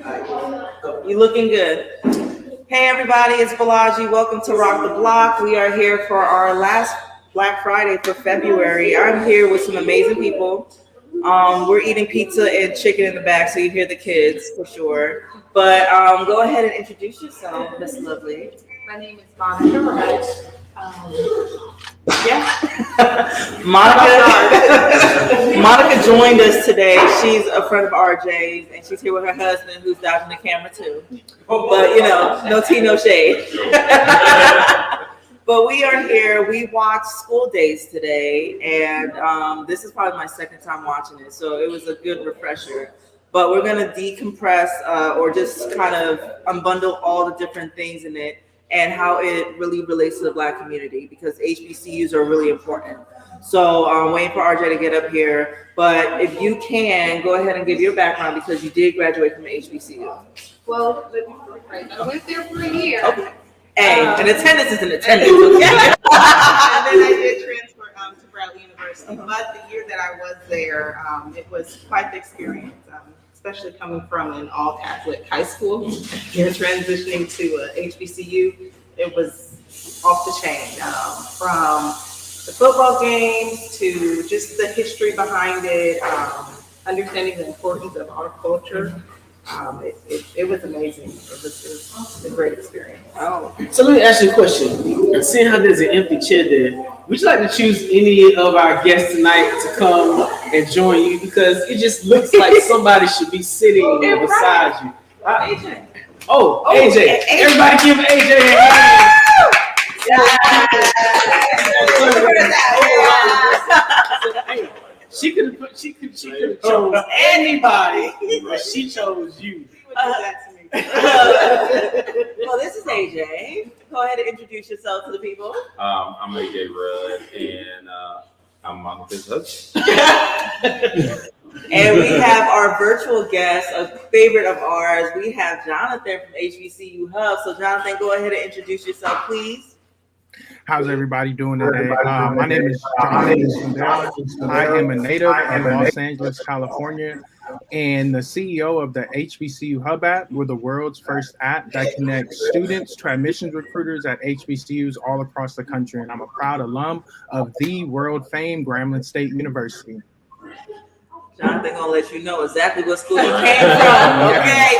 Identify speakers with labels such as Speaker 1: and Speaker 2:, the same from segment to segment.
Speaker 1: You looking good. Hey everybody, it's Bolaji. Welcome to Rock the Block. We are here for our last Black Friday for February. I'm here with some amazing people. We're eating pizza and chicken in the back, so you hear the kids for sure. But go ahead and introduce yourself, Miss Lovely.
Speaker 2: My name is Monica.
Speaker 1: Monica joined us today. She's a friend of RJ's, and she's here with her husband, who's dodging the camera too. But no tea, no shade. But we are here. We watched School Days today, and this is probably my second time watching it, so it was a good refresher. But we're gonna decompress or just kind of unbundle all the different things in it and how it really relates to the Black community, because HBCUs are really important. So I'm waiting for RJ to get up here. But if you can, go ahead and give your background, because you did graduate from HBCU.
Speaker 2: Well, let me rephrase. I went there for a year.
Speaker 1: Okay. Hey, an attendance is an attendance.
Speaker 2: And then I did transfer to Bradley University. But the year that I was there, it was quite the experience. Especially coming from an all-Catholic high school and transitioning to a HBCU, it was off the chain. From the football games to just the history behind it, understanding the importance of our culture. It was amazing. It was a great experience.
Speaker 3: Oh. So let me ask you a question. Seeing how there's an empty chair there, would you like to choose any of our guests tonight to come and join you? Because it just looks like somebody should be sitting beside you.
Speaker 2: AJ.
Speaker 3: Oh, AJ. Everybody give AJ a hand. She could have chose anybody, but she chose you.
Speaker 1: Well, this is AJ. Go ahead and introduce yourself to the people.
Speaker 4: I'm AJ Rudd, and I'm Monica's husband.
Speaker 1: And we have our virtual guest, a favorite of ours. We have Jonathan from HBCU HUB. So, Jonathan, go ahead and introduce yourself, please.
Speaker 5: How's everybody doing today? My name is Jonathan. I am a native of Los Angeles, California, and the CEO of the HBCU HUB app. We're the world's first app that connects students to admissions recruiters at HBCUs all across the country. And I'm a proud alum of the world famed Grambling State University.
Speaker 1: Jonathan gonna let you know exactly what school you came from. Okay,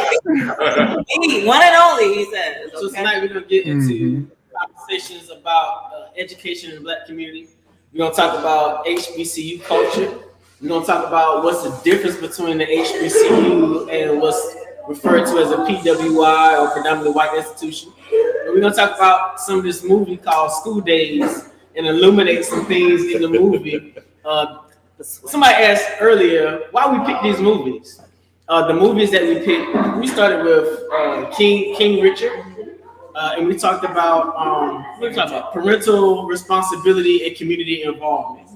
Speaker 1: me, one and only, he says. Okay?
Speaker 3: So tonight we're gonna get into conversations about education in the Black community. We're gonna talk about HBCU culture. We're gonna talk about what's the difference between the HBCU and what's referred to as a PWI or predominantly white institution. And we're gonna talk about some of this movie called School Days and illuminate some things in the movie. Somebody asked earlier why we picked these movies. The movies that we picked, we started with King Richard. And we talked about parental responsibility and community involvement.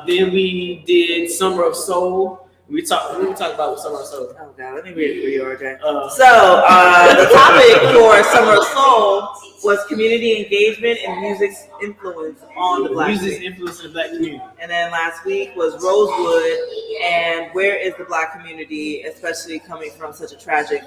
Speaker 3: Then we did Summer of Soul. We talked about Summer of Soul.
Speaker 1: Oh God, let me read it for you, RJ. The topic for Summer of Soul was community engagement and music's influence on the Black community.
Speaker 3: Music's influence in the Black community.
Speaker 1: And then last week was Rosewood and where is the Black community, especially coming from such a tragic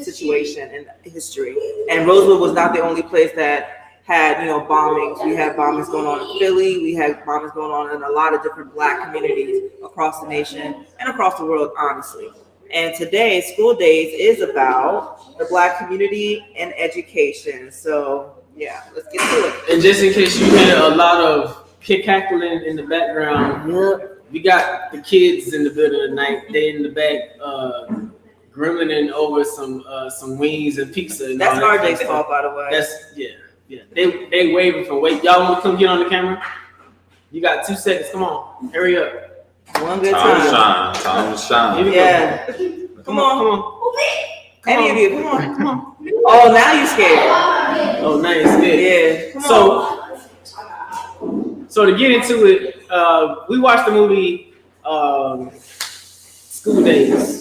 Speaker 1: situation in history. And Rosewood was not the only place that had bombings. We had bombings going on in Philly. We had bombings going on in a lot of different Black communities across the nation and across the world, honestly. And today, School Days is about the Black community and education. So yeah, let's get to it.
Speaker 3: And just in case you hear a lot of cackling in the background, we got the kids in the building tonight. They in the back gremlining over some wings and pizza. And
Speaker 1: that's RJ's fault, by the way.
Speaker 3: Yeah. They waving for wait. Y'all want to come get on the camera? You got 2 seconds. Come on, hurry up.
Speaker 1: One good time.
Speaker 4: Time to shine.
Speaker 1: Yeah. Come on. Any of you, come on. Oh, now you scared.
Speaker 3: Oh, now you're scared.
Speaker 1: Yeah. Come
Speaker 3: on. So to get into it, we watched the movie School Days.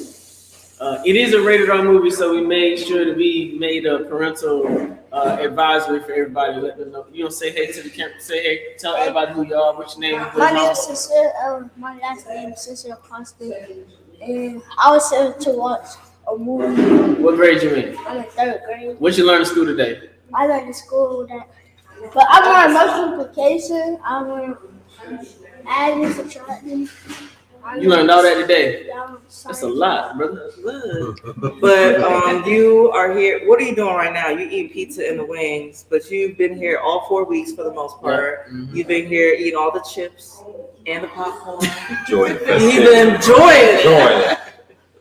Speaker 3: It is a rated R movie, so we made sure that we made a parental advisory for everybody. Let them know. You don't say hey to the camera. Say hey. Tell everybody who you are. What's your name?
Speaker 6: My name is Sister. My last name is Sister Constant. And I was able to watch a movie.
Speaker 3: What grade you in?
Speaker 6: I'm in 3rd grade.
Speaker 3: What you learned in school today?
Speaker 6: I learned in school that, but I learned multiplication. I learned adding, subtracting.
Speaker 3: You learned all that today.
Speaker 6: Yeah,
Speaker 3: That's a lot, brother.
Speaker 1: Good. But you are here. What are you doing right now? You eating pizza and the wings, but you've been here all 4 weeks for the most part.
Speaker 3: Mm-hmm.
Speaker 1: You've been here eating all the chips and the popcorn.
Speaker 4: Enjoy
Speaker 1: You've been enjoying it.
Speaker 4: Enjoy it.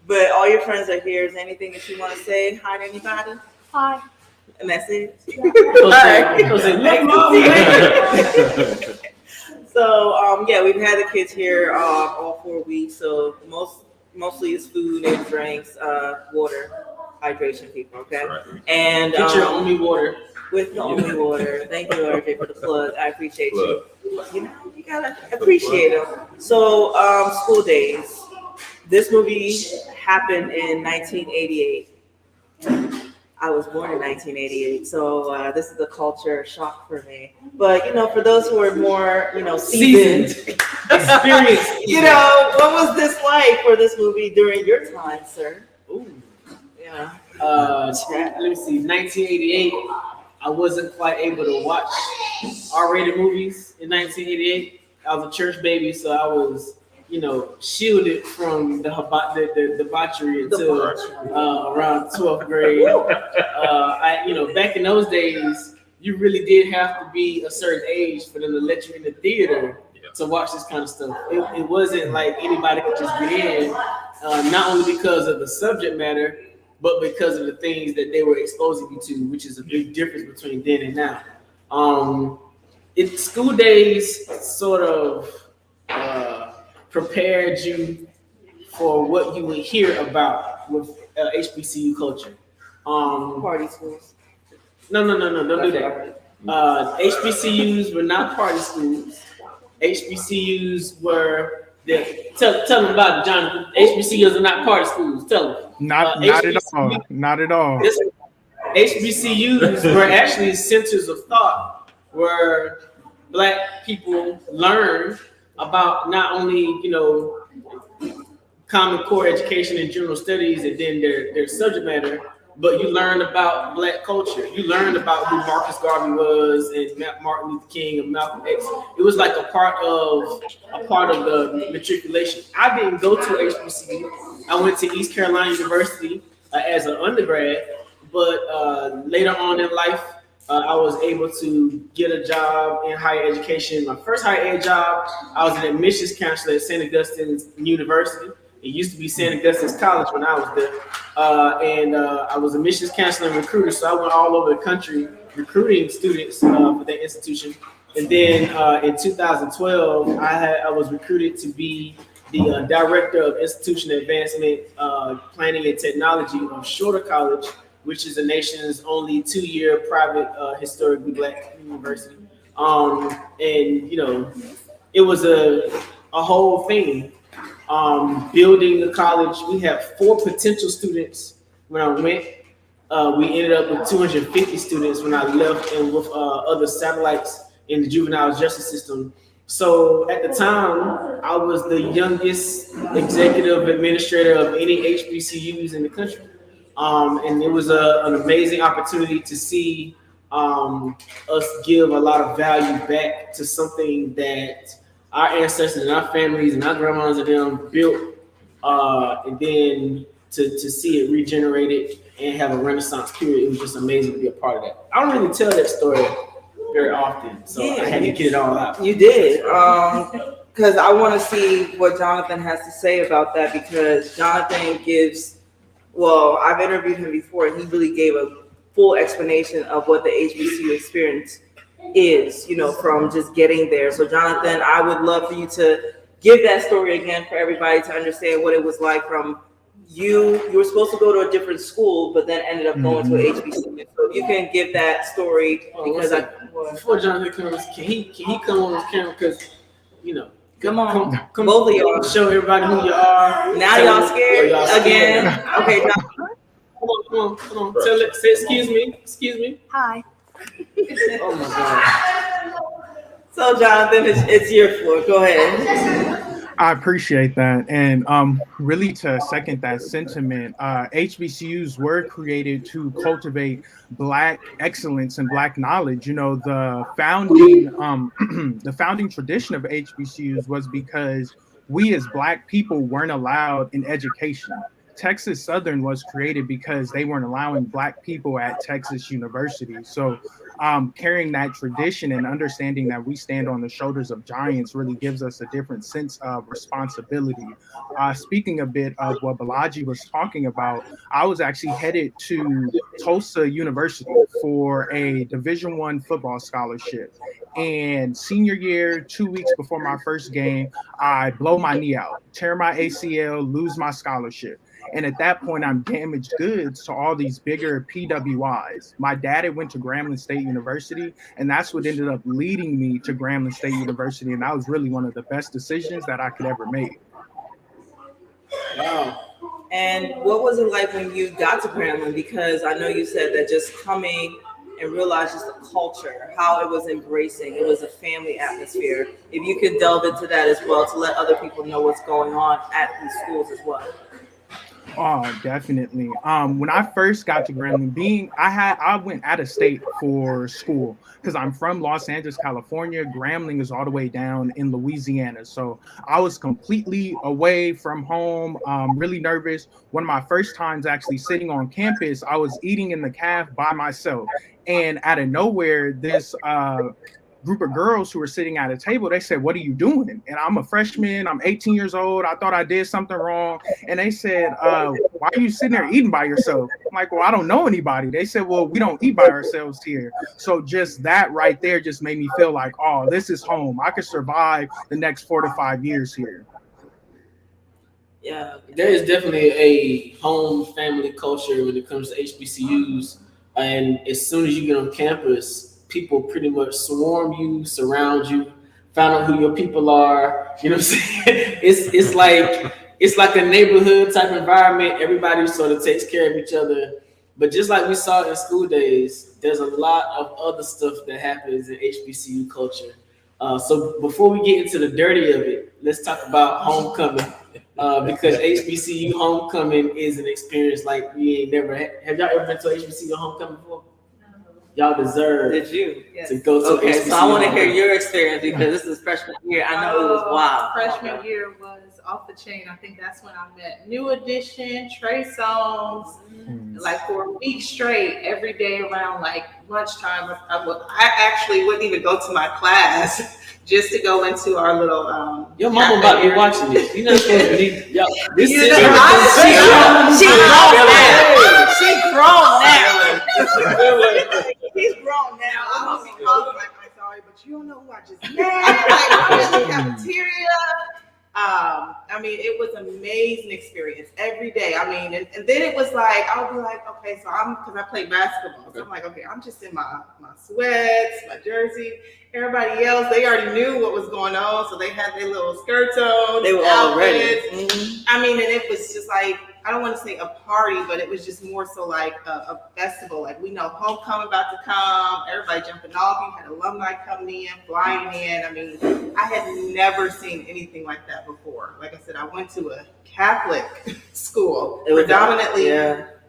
Speaker 1: But all your friends are here. Is there anything that you want to say? Hi to anybody?
Speaker 6: Hi.
Speaker 1: And that's it.
Speaker 3: Go say, "Look, Mom."
Speaker 1: So yeah, we've had the kids here all 4 weeks. So mostly it's food and drinks, water, hydration, people. Okay,
Speaker 4: Right.
Speaker 1: and
Speaker 3: Get your only water.
Speaker 1: with the only water. Thank you, RJ, for the plug. I appreciate
Speaker 4: Plug.
Speaker 1: you. You gotta appreciate them. So school days. This movie happened in 1988. I was born in 1988, so this is a culture shock for me. But for those who are more, seasoned,
Speaker 3: Experience.
Speaker 1: what was this like for this movie during your time, sir?
Speaker 3: Ooh.
Speaker 1: Yeah.
Speaker 3: Let me see. 1988. I wasn't quite able to watch R-rated movies in 1988. I was a church baby, so I was, shielded from the debauchery until around 12th grade. Back in those days, you really did have to be a certain age for them to let you in the theater to watch this kind of stuff. It wasn't like anybody could just get in, not only because of the subject matter, but because of the things that they were exposing you to, which is a big difference between then and now. School days sort of prepared you for what you would hear about with HBCU culture.
Speaker 1: Party schools.
Speaker 3: No, don't do that. HBCUs were not party schools. HBCUs were tell them about it, Jonathan. HBCUs are not party schools. Tell them.
Speaker 5: Not at all. Not at all.
Speaker 3: HBCUs were actually centers of thought where Black people learn about not only Common Core education and general studies, and then their subject matter, but you learn about Black culture. You learned about who Marcus Garvey was and Martin Luther King and Malcolm X. It was like a part of the matriculation. I didn't go to HBCU. I went to East Carolina University as an undergrad, but later on in life, I was able to get a job in higher education. My first higher ed job, I was an admissions counselor at St. Augustine's University. It used to be St. Augustine's College when I was there. I was a admissions counselor and recruiter, so I went all over the country recruiting students for that institution. And then in 2012, I was recruited to be the director of institution advancement, planning and technology of Shorter College, which is the nation's only 2-year private historically Black university. It was a whole thing. Building the college, we had 4 potential students when I went. We ended up with 250 students when I left, and with other satellites in the juvenile justice system. So at the time, I was the youngest executive administrator of any HBCUs in the country. And it was an amazing opportunity to see us give a lot of value back to something that our ancestors and our families and our grandmas and them built, and then to see it regenerated and have a renaissance period. It was just amazing to be a part of that. I don't really tell that story very often, so I had to get it all out.
Speaker 1: You did, because I want to see what Jonathan has to say about that, because Jonathan gives, well, I've interviewed him before, and he really gave a full explanation of what the HBCU experience is, from just getting there. So Jonathan, I would love for you to give that story again for everybody to understand what it was like from you were supposed to go to a different school, but then ended up going to an HBCU. So if you can give that story, because
Speaker 3: before Jonathan comes, can he come on his camera? Because
Speaker 1: come on,
Speaker 3: come
Speaker 1: both of y'all,
Speaker 3: show everybody who you are.
Speaker 1: Now y'all scared again? Okay,
Speaker 3: come on. Tell it. Say excuse me.
Speaker 6: Hi.
Speaker 3: Oh my God.
Speaker 1: So Jonathan, it's your floor. Go ahead.
Speaker 5: I appreciate that. And really to second that sentiment, HBCUs were created to cultivate Black excellence and Black knowledge. You know, the founding the founding tradition of HBCUs was because we as Black people weren't allowed in education. Texas Southern was created because they weren't allowing Black people at Texas University. So carrying that tradition and understanding that we stand on the shoulders of giants really gives us a different sense of responsibility. Speaking a bit of what Bolaji was talking about, I was actually headed to Tulsa University for a Division I football scholarship. And senior year, 2 weeks before my first game, I blow my knee out, tear my ACL, lose my scholarship. And at that point, I'm damaged goods to all these bigger PWIs. My dad had went to Grambling State University, and that's what ended up leading me to Grambling State University. And that was really one of the best decisions that I could ever make.
Speaker 3: Wow.
Speaker 1: And what was it like when you got to Grambling? Because I know you said that just coming and realize just the culture, how it was embracing, it was a family atmosphere. If you could delve into that as well to let other people know what's going on at these schools as well.
Speaker 5: Oh, definitely. When I first got to Grambling, I went out of state for school because I'm from Los Angeles, California. Grambling is all the way down in Louisiana. So I was completely away from home, really nervous. One of my first times actually sitting on campus, I was eating in the caf by myself. And out of nowhere, this group of girls who were sitting at a table, they said, "What are you doing?" And I'm a freshman, I'm 18 years old. I thought I did something wrong. And they said, "Why are you sitting there eating by yourself?" I'm like, "Well, I don't know anybody." They said, "Well, we don't eat by ourselves here." So just that right there just made me feel like, oh, this is home. I could survive the next 4 to 5 years here.
Speaker 3: Yeah, there is definitely a home family culture when it comes to HBCUs. And as soon as you get on campus, people pretty much swarm you, surround you, find out who your people are. You know what I'm saying? It's like a neighborhood type environment. Everybody sort of takes care of each other. But just like we saw in school days, there's a lot of other stuff that happens in HBCU culture. So before we get into the dirty of it, let's talk about homecoming. Because HBCU homecoming is an experience like we ain't never had. Have y'all ever been to HBCU homecoming before? Y'all deserve
Speaker 1: Did you?
Speaker 3: to go to
Speaker 1: Okay,
Speaker 3: HBCU
Speaker 1: so I want to hear
Speaker 3: homecoming.
Speaker 1: your experience because this is freshman year. I know it was wild.
Speaker 2: Freshman year was off the chain. I think that's when I met New Edition, Trey Songz, like for a week straight, every day around like lunchtime. I actually wouldn't even go to my class just to go into our little.
Speaker 3: Your mama about to be watching this. You're not supposed to be. Yo, this
Speaker 1: You
Speaker 3: is
Speaker 1: know, she grown now. She grown now. She's grown now.
Speaker 2: I'm gonna be calling like, I'm sorry, but you don't know who I just met. Like, I'm in the cafeteria. I mean, it was an amazing experience every day. I mean, and then it was like, I'll be like, okay, so because I play basketball. So I'm like, okay, I'm just in my sweats, my jersey. Everybody else, they already knew what was going on. So they had their little skirts on.
Speaker 1: They were all ready. Mm-hmm.
Speaker 2: I mean, and it was just like, I don't want to say a party, but it was just more so like a festival. Like we know homecoming about to come, everybody jumping off. You had alumni coming in, flying in. I mean, I had never seen anything like that before. Like I said, I went to a Catholic school, predominantly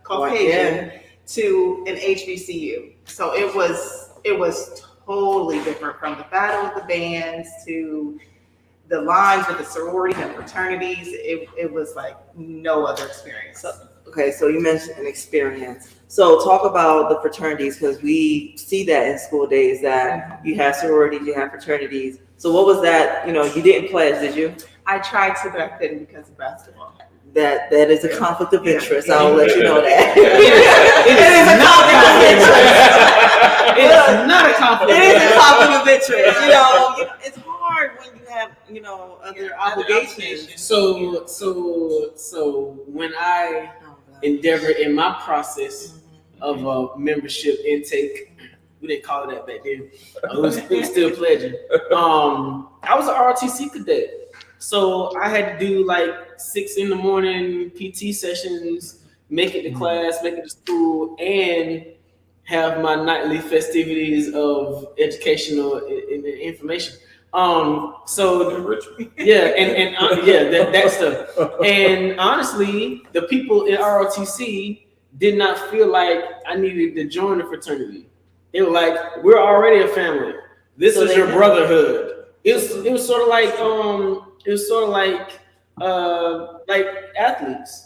Speaker 2: Caucasian, to an HBCU. So it was totally different, from the battle of the bands to the lines with the sororities and fraternities. It was like no other experience.
Speaker 1: So you mentioned an experience. So talk about the fraternities, because we see that in school days that you have sororities, you have fraternities. So what was that? You know, you didn't pledge, did you?
Speaker 2: I tried to, but I couldn't because of basketball.
Speaker 1: That is a conflict of interest. I'll let you know that.
Speaker 3: It is a conflict of interest. It is not a conflict.
Speaker 1: It is a conflict of interest. You know, it's hard when you have, you know, other obligations.
Speaker 3: So when I endeavor in my process of membership intake, we didn't call it that back then. It was still pledging. I was an ROTC cadet. So I had to do like 6 a.m. PT sessions, make it to class, make it to school, and have my nightly festivities of educational information. So
Speaker 4: Richmond.
Speaker 3: yeah, and that stuff. And honestly, the people in ROTC did not feel like I needed to join the fraternity. They were like, "We're already a family. This
Speaker 1: So
Speaker 3: is
Speaker 1: they
Speaker 3: your
Speaker 1: know.
Speaker 3: brotherhood." It was sort of like athletes.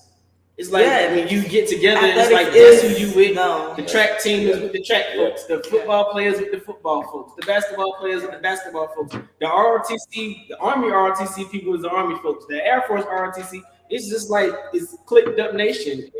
Speaker 3: It's like
Speaker 1: Yeah.
Speaker 3: when you get together, it's
Speaker 1: Athletics
Speaker 3: like that's who
Speaker 1: is-
Speaker 3: you with.
Speaker 1: no.
Speaker 3: The track team is with the track folks. The football players with the football folks. The basketball players with the basketball folks. The ROTC, the Army ROTC people is the Army folks. The Air Force ROTC, it's just like it's clicked up nation.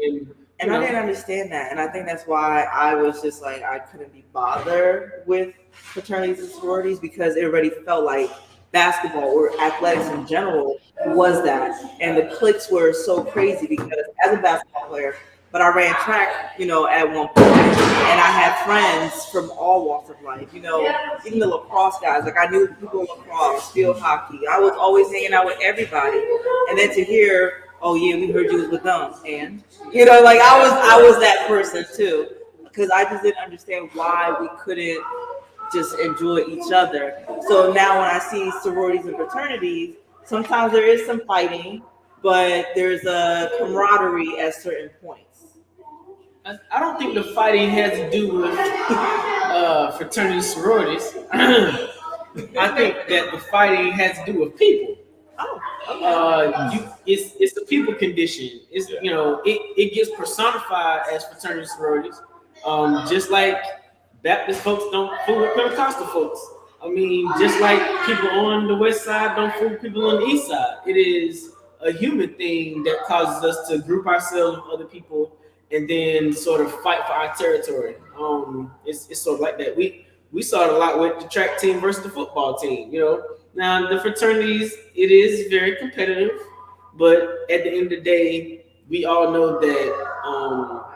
Speaker 1: And I didn't understand that. And I think that's why I was just like, I couldn't be bothered with fraternities and sororities because it already felt like basketball or athletics in general was that. And the cliques were so crazy because as a basketball player, but I ran track, at one point. And I had friends from all walks of life, even the lacrosse guys. Like I knew people in lacrosse, field hockey. I was always hanging out with everybody. And then to hear, oh yeah, we heard you was with them, and I was that person too, because I just didn't understand why we couldn't just enjoy each other. So now when I see sororities and fraternities, sometimes there is some fighting, but there's a camaraderie at certain points.
Speaker 3: I don't think the fighting has to do with fraternity sororities. I think that the fighting has to do with people. It's the people condition. It's it gets personified as fraternity sororities. Just like Baptist folks don't fool with Pentecostal folks. I mean, just like people on the west side don't fool with people on the east side. It is a human thing that causes us to group ourselves with other people and then sort of fight for our territory. It's sort of like that. We saw it a lot with the track team versus the football team. Now, the fraternities, it is very competitive, but at the end of the day, we all know that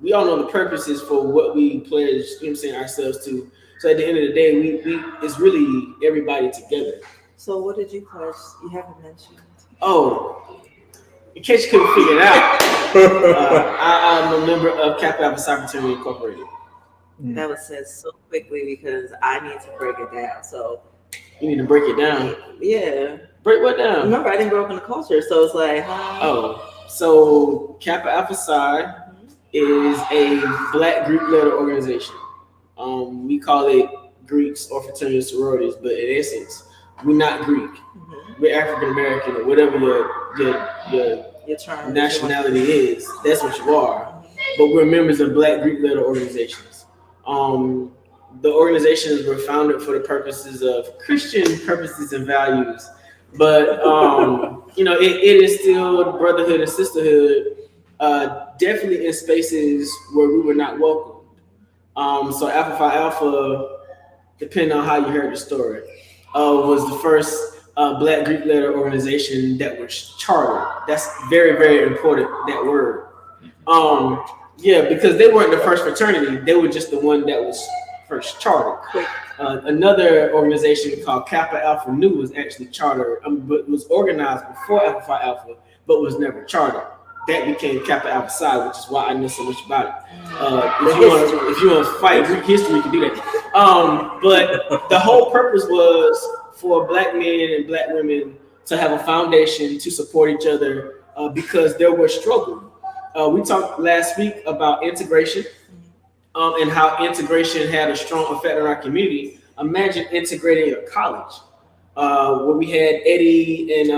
Speaker 3: we all know the purposes for what we pledge, ourselves to. So at the end of the day, we it's really everybody together.
Speaker 1: So what did you pledge? You haven't mentioned.
Speaker 3: Oh, in case you couldn't figure it out, I'm a member of Kappa Alpha Psi Fraternity Incorporated.
Speaker 1: That was said so quickly because I need to break it down. So
Speaker 3: you need to break it down.
Speaker 1: Yeah.
Speaker 3: Break what down?
Speaker 1: Remember, I didn't grow up in the culture, so it's like,
Speaker 3: so Kappa Alpha Psi is a Black Greek letter organization. We call it Greeks or fraternity sororities, but in essence, we're not Greek. Mm-hmm. We're African American or whatever your term, nationality is. That's what you are. But we're members of Black Greek letter organizations. The organizations were founded for the purposes of Christian purposes and values, but it is still brotherhood and sisterhood. Definitely in spaces where we were not welcomed. So Alpha Phi Alpha, depending on how you heard the story, was the first Black Greek letter organization that was chartered. That's very, very important, that word. Because they weren't the first fraternity, they were just the one that was first chartered. Another organization called Kappa Alpha Nu was actually chartered, but was organized before Alpha Phi Alpha, but was never chartered. That became Kappa Alpha Psi, which is why I know so much about it. If you want to fight Greek history, you can do that. But the whole purpose was for Black men and Black women to have a foundation to support each other because there was struggle. We talked last week about integration and how integration had a strong effect on our community. Imagine integrating a college where we had Eddie and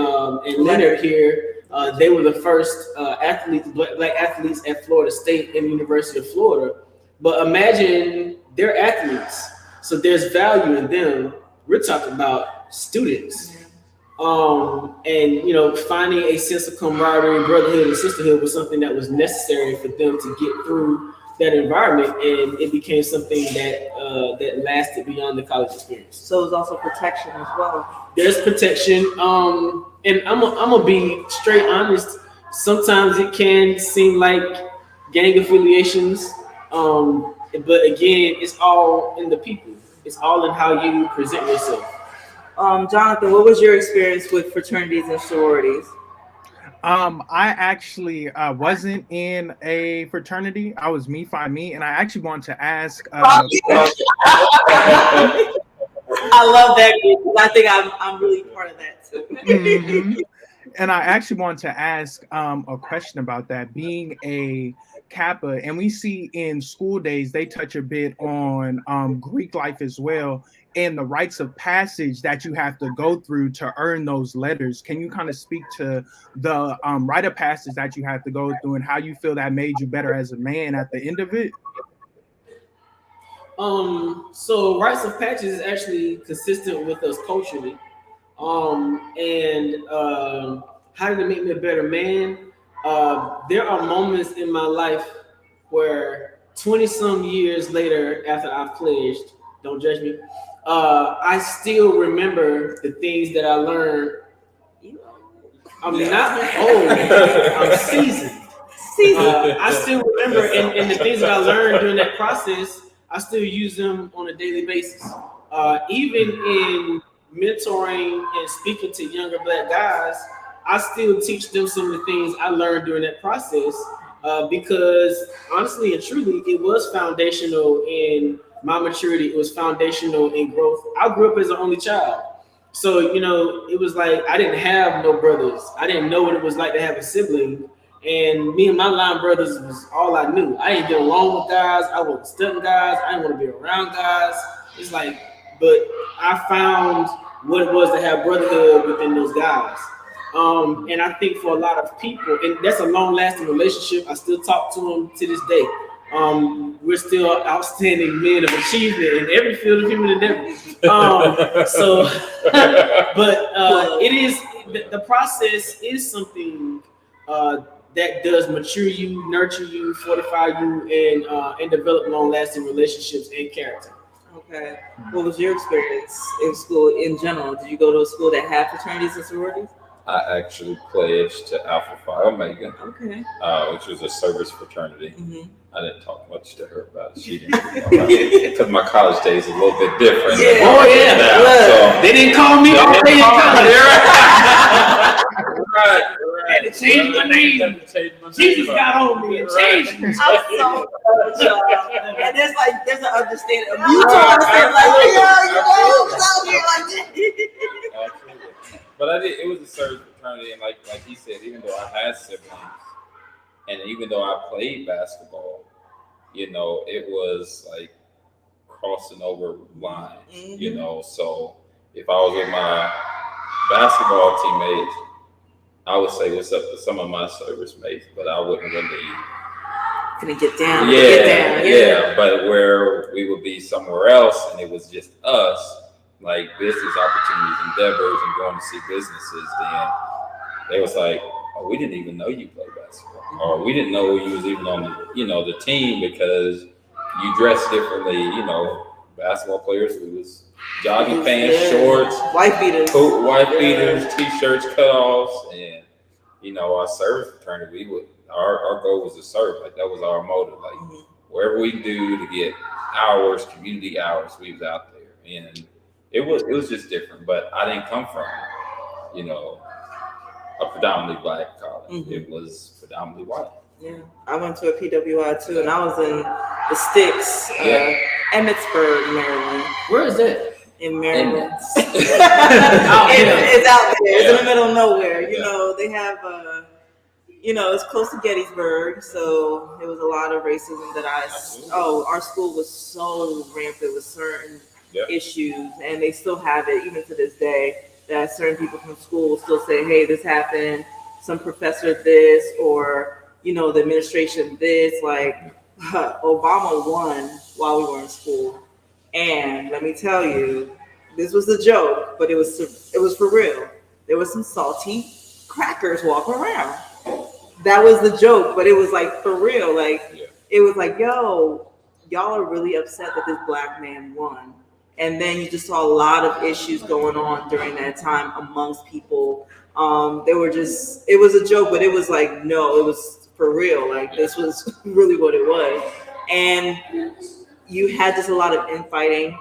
Speaker 3: Leonard here. They were the first athletes, black athletes at Florida State and the University of Florida. But imagine they're athletes, so there's value in them. We're talking about students. And finding a sense of camaraderie, brotherhood, and sisterhood was something that was necessary for them to get through that environment, and it became something that lasted beyond the college experience.
Speaker 1: So it's also protection as well.
Speaker 3: There's protection, and I'm gonna be straight honest. Sometimes it can seem like gang affiliations, but again, it's all in the people. It's all in how you present yourself.
Speaker 1: Jonathan, what was your experience with fraternities and sororities?
Speaker 5: I actually wasn't in a fraternity. I was Me Phi Me, and I actually wanted to ask.
Speaker 1: I I love that group because I think I'm really part of that too.
Speaker 5: Mhm. And I actually want to ask a question about that. Being a Kappa, and we see in school days they touch a bit on Greek life as well, and the rites of passage that you have to go through to earn those letters. Can you kind of speak to the rite of passage that you have to go through and how you feel that made you better as a man at the end of it?
Speaker 3: So rites of passage is actually consistent with us culturally. How did it make me a better man? There are moments in my life where 20 some years later, after I've pledged, don't judge me, I still remember the things that I learned. I'm not old, I'm seasoned. I still remember, and the things that I learned during that process, I still use them on a daily basis. Even in mentoring and speaking to younger Black guys, I still teach them some of the things I learned during that process because honestly and truly, it was foundational in my maturity. It was foundational in growth. I grew up as an only child. So, it was like I didn't have no brothers. I didn't know what it was like to have a sibling. And me and my line brothers was all I knew. I didn't get along with guys. I wasn't studying guys. I didn't want to be around guys. It's like, but I found what it was to have brotherhood within those guys. And I think for a lot of people, and that's a long-lasting relationship. I still talk to them to this day. We're still outstanding men of achievement in every field of human endeavor. It is the process is something that does mature you, nurture you, fortify you, and develop long-lasting relationships and character.
Speaker 1: Okay. What was your experience in school in general? Did you go to a school that had fraternities and sororities?
Speaker 4: I actually pledged to Alpha Phi Omega,
Speaker 1: Okay.
Speaker 4: which was a service fraternity.
Speaker 1: Mm-hmm.
Speaker 4: I didn't talk much to her about it. She didn't know about it because my college days are a little bit different.
Speaker 1: Yeah.
Speaker 3: Oh yeah.
Speaker 4: Now,
Speaker 3: They didn't call me all day in college.
Speaker 4: Right.
Speaker 3: Had to change my name. Jesus got on me and changed me.
Speaker 1: I'm so and there's an understanding of mutual understanding, like, I was out here like that.
Speaker 4: Absolutely. But it was a service fraternity, and like he said, even though I had siblings, and even though I played basketball, it was like crossing over lines,
Speaker 1: Mm-hmm.
Speaker 4: So if I was with my basketball teammates, I would say what's up to some of my service mates, but I wouldn't really.
Speaker 1: Gonna get down.
Speaker 4: Yeah. But where we would be somewhere else, and it was just us, like business opportunities, endeavors, and going to see businesses, then they was like, "Oh, we didn't even know you played basketball, or we didn't know you was even on the team because you dressed differently." Basketball players, it was jogging pants, shorts,
Speaker 1: white beaters,
Speaker 4: t-shirts, cutoffs, and our service fraternity, our goal was to serve. Like that was our motive. Like wherever we do to get hours, community hours, we was out there, and it was just different. But I didn't come from a predominantly Black college.
Speaker 1: Mm-hmm.
Speaker 4: It was predominantly white.
Speaker 1: Yeah, I went to a PWI too, and I was in the sticks, Emmitsburg, Maryland.
Speaker 3: Where is that?
Speaker 1: In Maryland.
Speaker 3: It's
Speaker 1: out there. It's in the middle of nowhere. They have it's close to Gettysburg, so there was a lot of racism that our school was so rampant with certain issues, and they still have it even to this day, that certain people from school will still say, hey, this happened, some professor this, or the administration this, like Obama won while we were in school. And let me tell you, this was a joke, but it was for real. There was some salty crackers walking around. That was the joke, but it was like for real. Like it was like, yo, y'all are really upset that this Black man won. And then you just saw a lot of issues going on during that time amongst people. It was a joke, but it was like, no, it was for real. Like this was really what it was. And you had just a lot of infighting.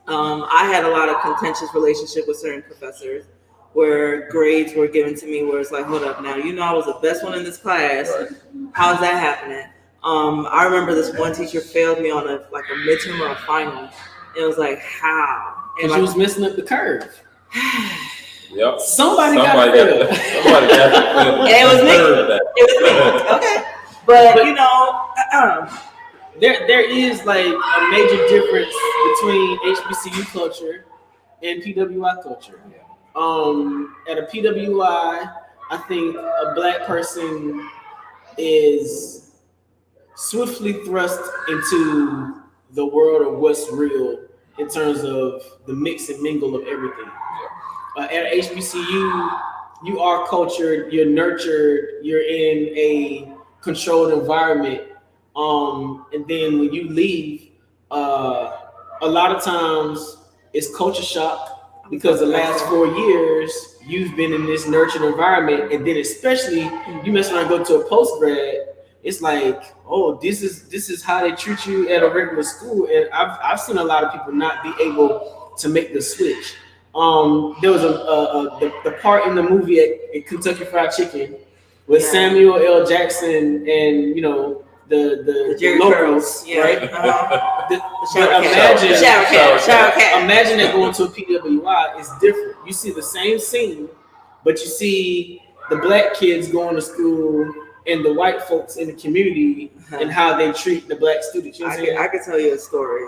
Speaker 1: I had a lot of contentious relationship with certain professors where grades were given to me where it's like, hold up now, I was the best one in this class. Right. How's that happening? I remember this one teacher failed me on a midterm or a final. And it was like, how?
Speaker 3: Because you was messing up the curve.
Speaker 4: Yep.
Speaker 3: Somebody got
Speaker 4: Somebody got to
Speaker 1: And it was me. It was me. Okay. But you know,
Speaker 3: there is like a major difference between HBCU culture and PWI culture. At a PWI, I think a black person is swiftly thrust into the world of what's real in terms of the mix and mingle of everything. At HBCU, you are cultured, you're nurtured, you're in a controlled environment. And then when you leave, a lot of times it's culture shock because the last 4 years you've been in this nurtured environment, and then especially you mess around and go to a post grad, it's like, oh, this is how they treat you at a regular school. And I've seen a lot of people not be able to make the switch. There was the part in the movie at Kentucky Fried Chicken with Samuel L. Jackson and you know the locals, right? Imagine that going to a PWI is different. You see the same scene, but you see the black kids going to school and the white folks in the community and how they treat the black students. You know
Speaker 1: I could tell you a story.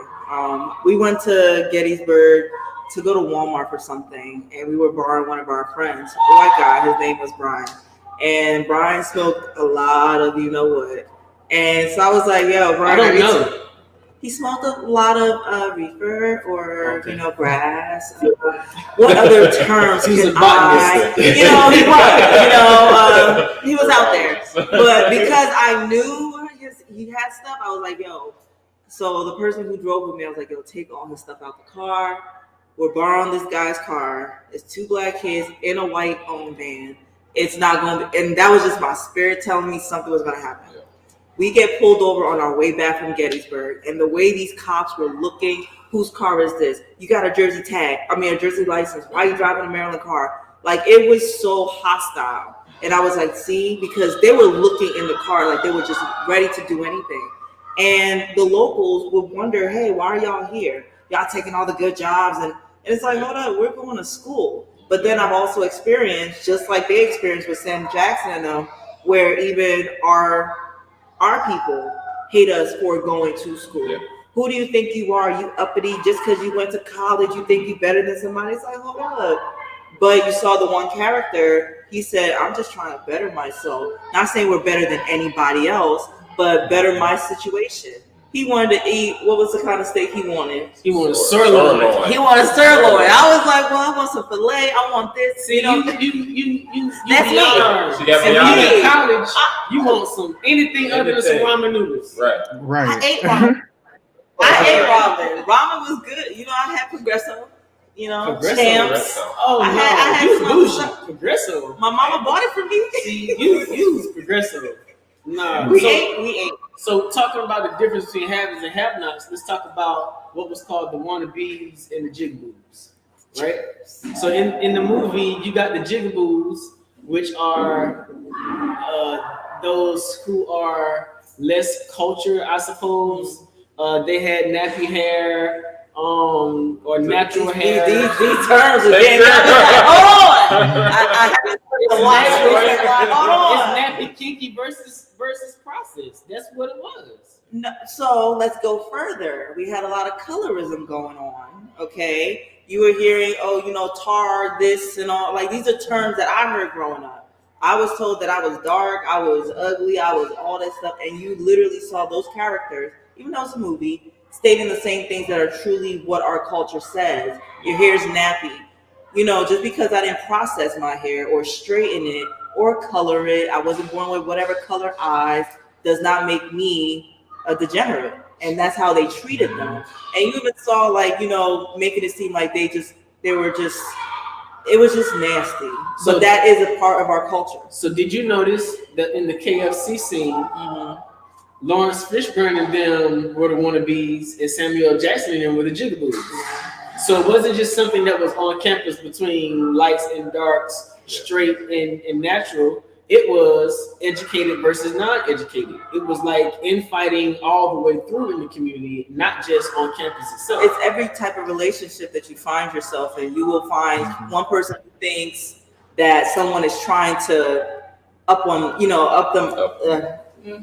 Speaker 1: We went to Gettysburg to go to Walmart for something, and we were borrowing one of our friends, a white guy. His name was Brian, and Brian smoked a lot of you know what. And so I was like, "Yo, Brian,
Speaker 3: I don't know."
Speaker 1: He smoked a lot of reefer or you know grass. What other terms can I? You know, he was. He was out there. But because I knew he had stuff, I was like, "Yo." So the person who drove with me, I was like, "Yo, take all his stuff out the car. We're borrowing this guy's car. It's 2 black kids in a white-owned van. It's not going to." And that was just my spirit telling me something was going to happen. We get pulled over on our way back from Gettysburg, and the way these cops were looking, whose car is this? You got a Jersey a Jersey license. Why are you driving a Maryland car? Like, it was so hostile. And I was like, see, because they were looking in the car like they were just ready to do anything. And the locals would wonder, hey, why are y'all here? Y'all taking all the good jobs. And it's like, hold up, we're going to school. But then I've also experienced, just like they experienced with Sam Jackson and them, where even our people hate us for going to school. Yeah. Who do you think you are? You uppity just because you went to college, you think you better than somebody? It's like, hold up. But you saw the one character, he said, I'm just trying to better myself. Not saying we're better than anybody else, but better my situation. He wanted to eat, what was the kind of steak he wanted?
Speaker 3: He wanted sirloin.
Speaker 1: He wanted sirloin. I was like, well, I want some filet. I want this.
Speaker 3: See,
Speaker 1: you
Speaker 3: that's me.
Speaker 4: She got me
Speaker 3: in college, you want some anything other than some ramen noodles.
Speaker 4: Right.
Speaker 1: I ate ramen. Ramen was good. You know, I had Progresso. You know, champs.
Speaker 3: Oh,
Speaker 1: I had
Speaker 3: you was
Speaker 1: some
Speaker 3: bougie. Progresso.
Speaker 1: My mama bought it for me.
Speaker 3: See, you was Progresso. Nah.
Speaker 1: We ate.
Speaker 3: So talking about the difference between haves and have-nots, let's talk about what was called the wannabes and the jigaboos, right? So in the movie, you got the jigaboos, which are those who are less cultured, I suppose. They had nappy hair, or natural hair.
Speaker 1: These terms are getting hold on. I had to watch. Hold on.
Speaker 3: It's nappy kinky versus process. That's what it was.
Speaker 1: No, so let's go further. We had a lot of colorism going on. Okay, you were hearing, oh, you know, tar, this and all. Like, these are terms that I heard growing up. I was told that I was dark, I was ugly, I was all that stuff, and you literally saw those characters, even though it's a movie, stating the same things that are truly what our culture says. Your hair's nappy. You know, just because I didn't process my hair or straighten it or color it, I wasn't born with whatever color eyes, does not make me a degenerate. And that's how they treated them. And you even saw, like, you know, making it seem like it was just nasty. So that is a part of our culture. So
Speaker 3: did you notice that in the KFC scene, Lawrence Fishburne and them were the wannabes and Samuel Jackson and them were the jigaboos? So it wasn't just something that was on campus between lights and darks, straight and natural. it was educated versus non-educated. It was like infighting all the way through in the community, not just on campus itself.
Speaker 1: It's every type of relationship that you find yourself in. You will find one person who thinks that someone is trying to up them,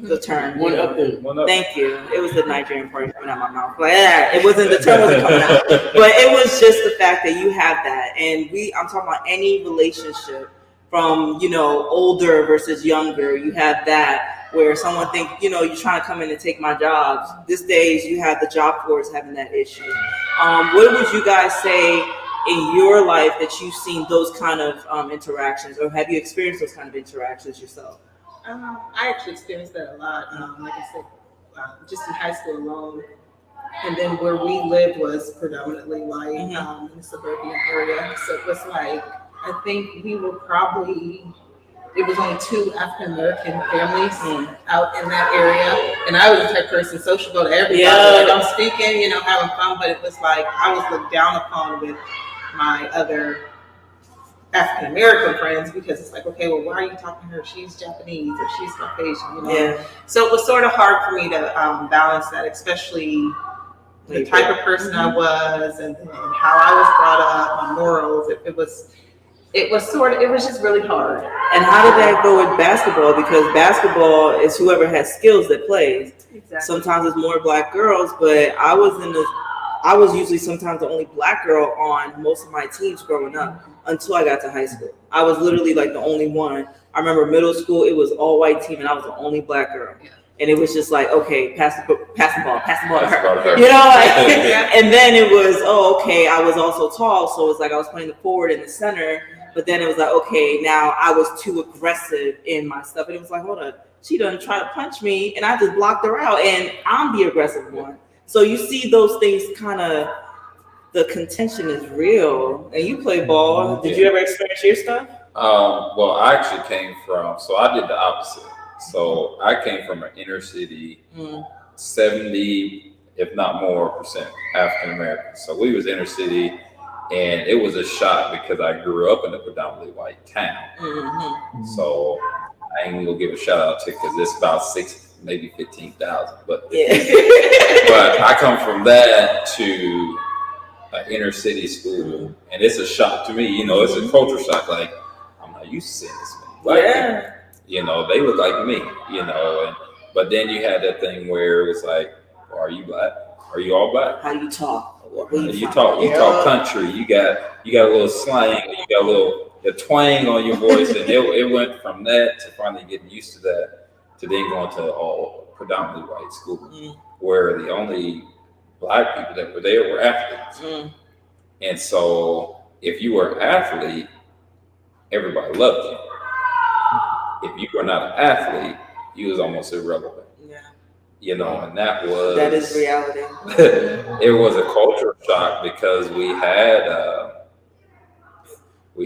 Speaker 1: the term.
Speaker 3: One up them.
Speaker 1: Thank you. It was the Nigerian part coming out of my mouth. But yeah, it wasn't, the term wasn't coming out. But it was just the fact that you have that. And I'm talking about any relationship from, older versus younger. You have that where someone think, you're trying to come in and take my jobs. These days you have the job force having that issue. What would you guys say in your life that you've seen those kind of interactions, or have you experienced those kind of interactions yourself?
Speaker 2: I actually experienced that a lot. Like I said, just in high school alone. And then where we lived was predominantly white, in the suburban area. So it was like, I think we were it was only 2 African American families out in that area. And I was the type of person sociable to everybody.
Speaker 1: Yeah.
Speaker 2: Like, I'm speaking, having fun, but it was like I was looked down upon with my other African American friends, because it's like, okay, well, why are you talking to her? She's Japanese or she's Caucasian,
Speaker 1: Yeah.
Speaker 2: So it was sort of hard for me to balance that, especially the type of person I was and how I was brought up, my morals. It was just really hard.
Speaker 1: And how did that go with basketball? Because basketball is whoever has skills that plays.
Speaker 2: Exactly.
Speaker 1: Sometimes it's more black girls, but I was usually sometimes the only black girl on most of my teams growing up until I got to high school. I was literally like the only one. I remember middle school, it was all white team and I was the only black girl.
Speaker 2: Yeah.
Speaker 1: And it was just like, okay, pass the ball to her.
Speaker 4: her.
Speaker 1: And then it was, okay, I was also tall. So it's like I was playing the forward and the center. But then it was like, okay, now I was too aggressive in my stuff. And it was like, hold on, she done try to punch me and I just blocked her out and I'm the aggressive one. So you see those things the contention is real. And you play ball. Did you ever experience your stuff?
Speaker 4: Well, I actually so I did the opposite. So I came from an inner city, 70, if not more, percent African American. So we was inner city, and it was a shock because I grew up in a predominantly white town. So I ain't gonna give a shout out to, because it's about 6, maybe 15,000. But
Speaker 1: Yeah.
Speaker 4: but I come from that to an inner city school, and it's a shock to me. It's a culture shock. Like, I'm not used to seeing this many black people. They look like me, but then you had that thing where it was like, are you black? Are you all black?
Speaker 1: How you talk?
Speaker 4: You talk country. You got a little slang. You got the twang on your voice, and it went from that to finally getting used to that to then going to all predominantly white school, where the only black people that were there were athletes. And so if you were an athlete, everybody loved you. If you were not an athlete, you was almost irrelevant. And that
Speaker 1: is reality.
Speaker 4: It was a culture shock because we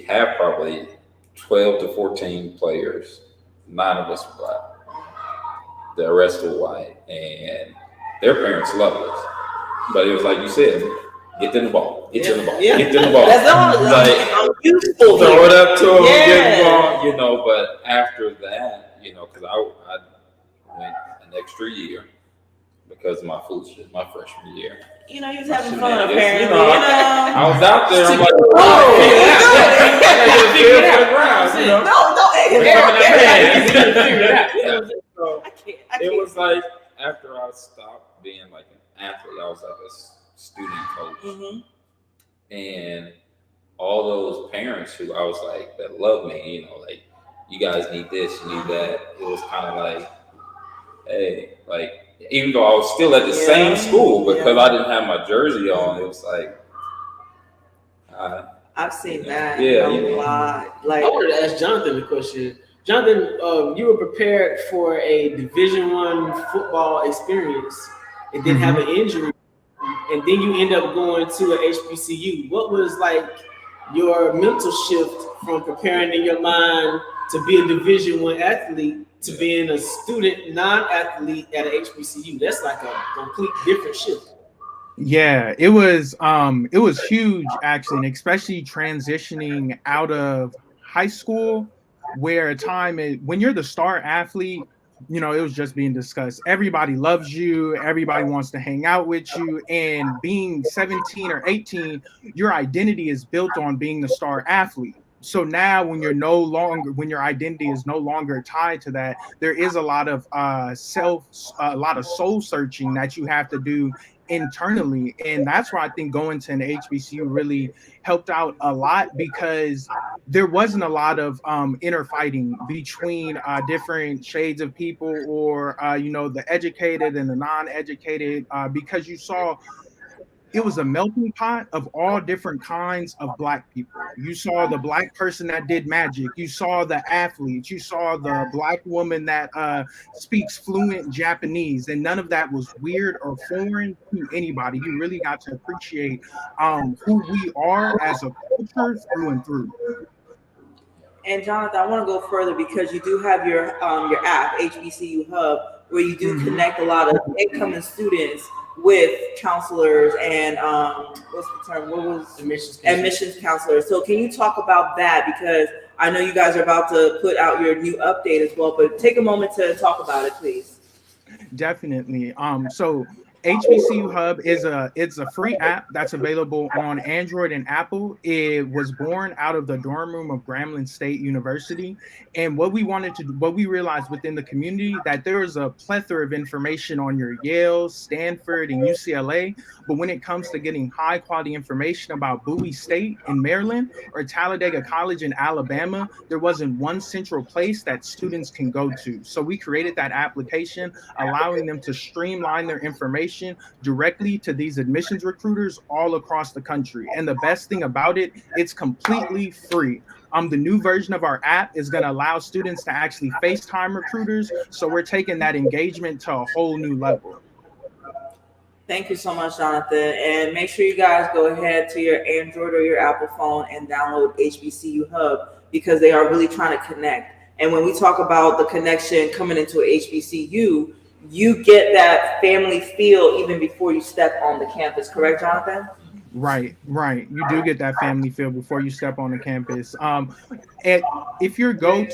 Speaker 4: had probably 12 to 14 players. 9 of us were black. The rest were white, and their parents loved us. But it was like you said, get them the ball. Get them the ball.
Speaker 1: Yeah.
Speaker 4: Get them the ball.
Speaker 1: That's all.
Speaker 4: Like,
Speaker 1: I'm useful.
Speaker 4: throw it up to them, get the ball, But after that, because I went an extra year because of my foolishness my freshman year.
Speaker 1: He was having fun apparently.
Speaker 4: I was out there. I'm like, it was like after I stopped being like an athlete, I was like a student coach, and all those parents who I was like that love me, like, you guys need this, you need that. It was kind of like, hey, like, even though I was still at the same school, because I didn't have my jersey on, it was like,
Speaker 1: I've seen that
Speaker 4: a
Speaker 1: lot. Like,
Speaker 3: I wanted to ask Jonathan a question. Jonathan, you were prepared for a Division I football experience and then have an injury, and then you end up going to an HBCU. What was like your mental shift from preparing in your mind to be a Division I athlete to being a student non-athlete at an HBCU? That's like a complete different shift.
Speaker 5: Yeah, it was huge actually, and especially transitioning out of high school where a time is when you're the star athlete. You know, it was just being discussed. Everybody loves you. Everybody wants to hang out with you. And being 17 or 18, your identity is built on being the star athlete. So now when your identity is no longer tied to that, there is a lot of soul searching that you have to do internally. And that's where I think going to an HBCU really helped out a lot, because there wasn't a lot of inner fighting between different shades of people, or the educated and the non-educated, because you saw it was a melting pot of all different kinds of Black people. You saw the Black person that did magic. You saw the athletes. You saw the Black woman that speaks fluent Japanese. And none of that was weird or foreign to anybody. You really got to appreciate who we are as a culture through and through.
Speaker 1: And Jonathan, I want to go further because you do have your app, HBCU HUB, where you do connect a lot of incoming students with counselors and what's the term? What was admissions counselors? So can you talk about that, because I know you guys are about to put out your new update as well, but take a moment to talk about it, please.
Speaker 5: Definitely. So HBCU HUB it's a free app that's available on Android and Apple. It was born out of the dorm room of Grambling State University. And what we realized within the community, that there is a plethora of information on your Yale, Stanford, and UCLA. But when it comes to getting high quality information about Bowie State in Maryland or Talladega College in Alabama, there wasn't one central place that students can go to. So we created that application, allowing them to streamline their information directly to these admissions recruiters all across the country. And the best thing about it, it's completely free. The new version of our app is going to allow students to actually FaceTime recruiters. So we're taking that engagement to a whole new level.
Speaker 1: Thank you so much, Jonathan. And make sure you guys go ahead to your Android or your Apple phone and download HBCU HUB, because they are really trying to connect. And when we talk about the connection coming into a HBCU, you get that family feel even before you step on the campus, correct, Jonathan?
Speaker 5: Right. You do get that family feel before you step on the campus. And if you ever go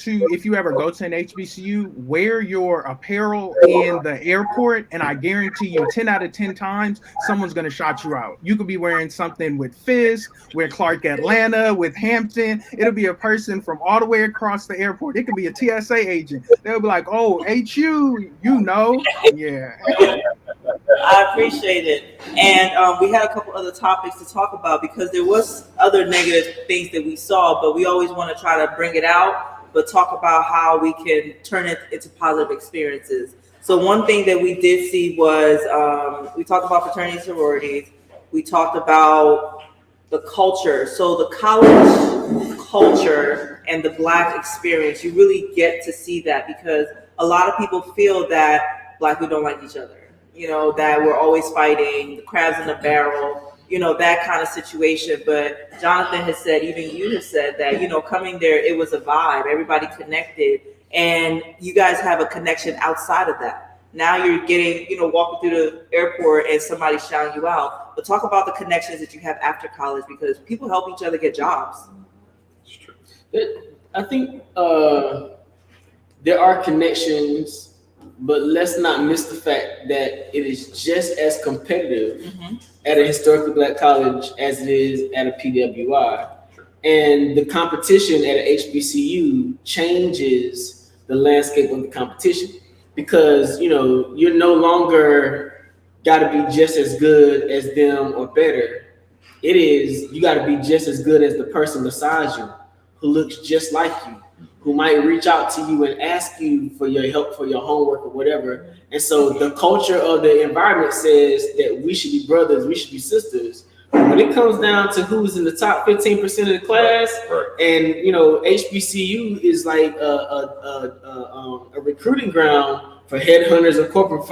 Speaker 5: to an HBCU, wear your apparel in the airport, and I guarantee you 10 out of 10 times, someone's going to shout you out. You could be wearing something with Fisk, with Clark Atlanta, with Hampton. It'll be a person from all the way across the airport. It could be a TSA agent. They'll be like, oh, HU, yeah.
Speaker 1: I appreciate it. And we had a couple other topics to talk about, because there was other negative things that we saw, but we always want to try to bring it out, but talk about how we can turn it into positive experiences. So one thing that we did see was we talked about fraternity and sororities. We talked about the culture. So the college culture and the Black experience, you really get to see that, because a lot of people feel that Black people don't like each other. That we're always fighting, the crabs in the barrel, that kind of situation. But Jonathan has said, even you have said that, coming there, it was a vibe. Everybody connected. And you guys have a connection outside of that. Now you're getting, walking through the airport and somebody shouting you out. But talk about the connections that you have after college, because people help each other get jobs.
Speaker 3: I think there are connections, but let's not miss the fact that it is just as competitive at a historically Black college as it is at a PWI. And the competition at an HBCU changes the landscape of the competition, because, you're no longer got to be just as good as them or better. It is, you got to be just as good as the person beside you who looks just like you, who might reach out to you and ask you for your help for your homework or whatever. And so the culture of the environment says that we should be brothers, we should be sisters. When it comes down to who's in the top 15% of the class, and HBCU is like a recruiting ground for headhunters of corporate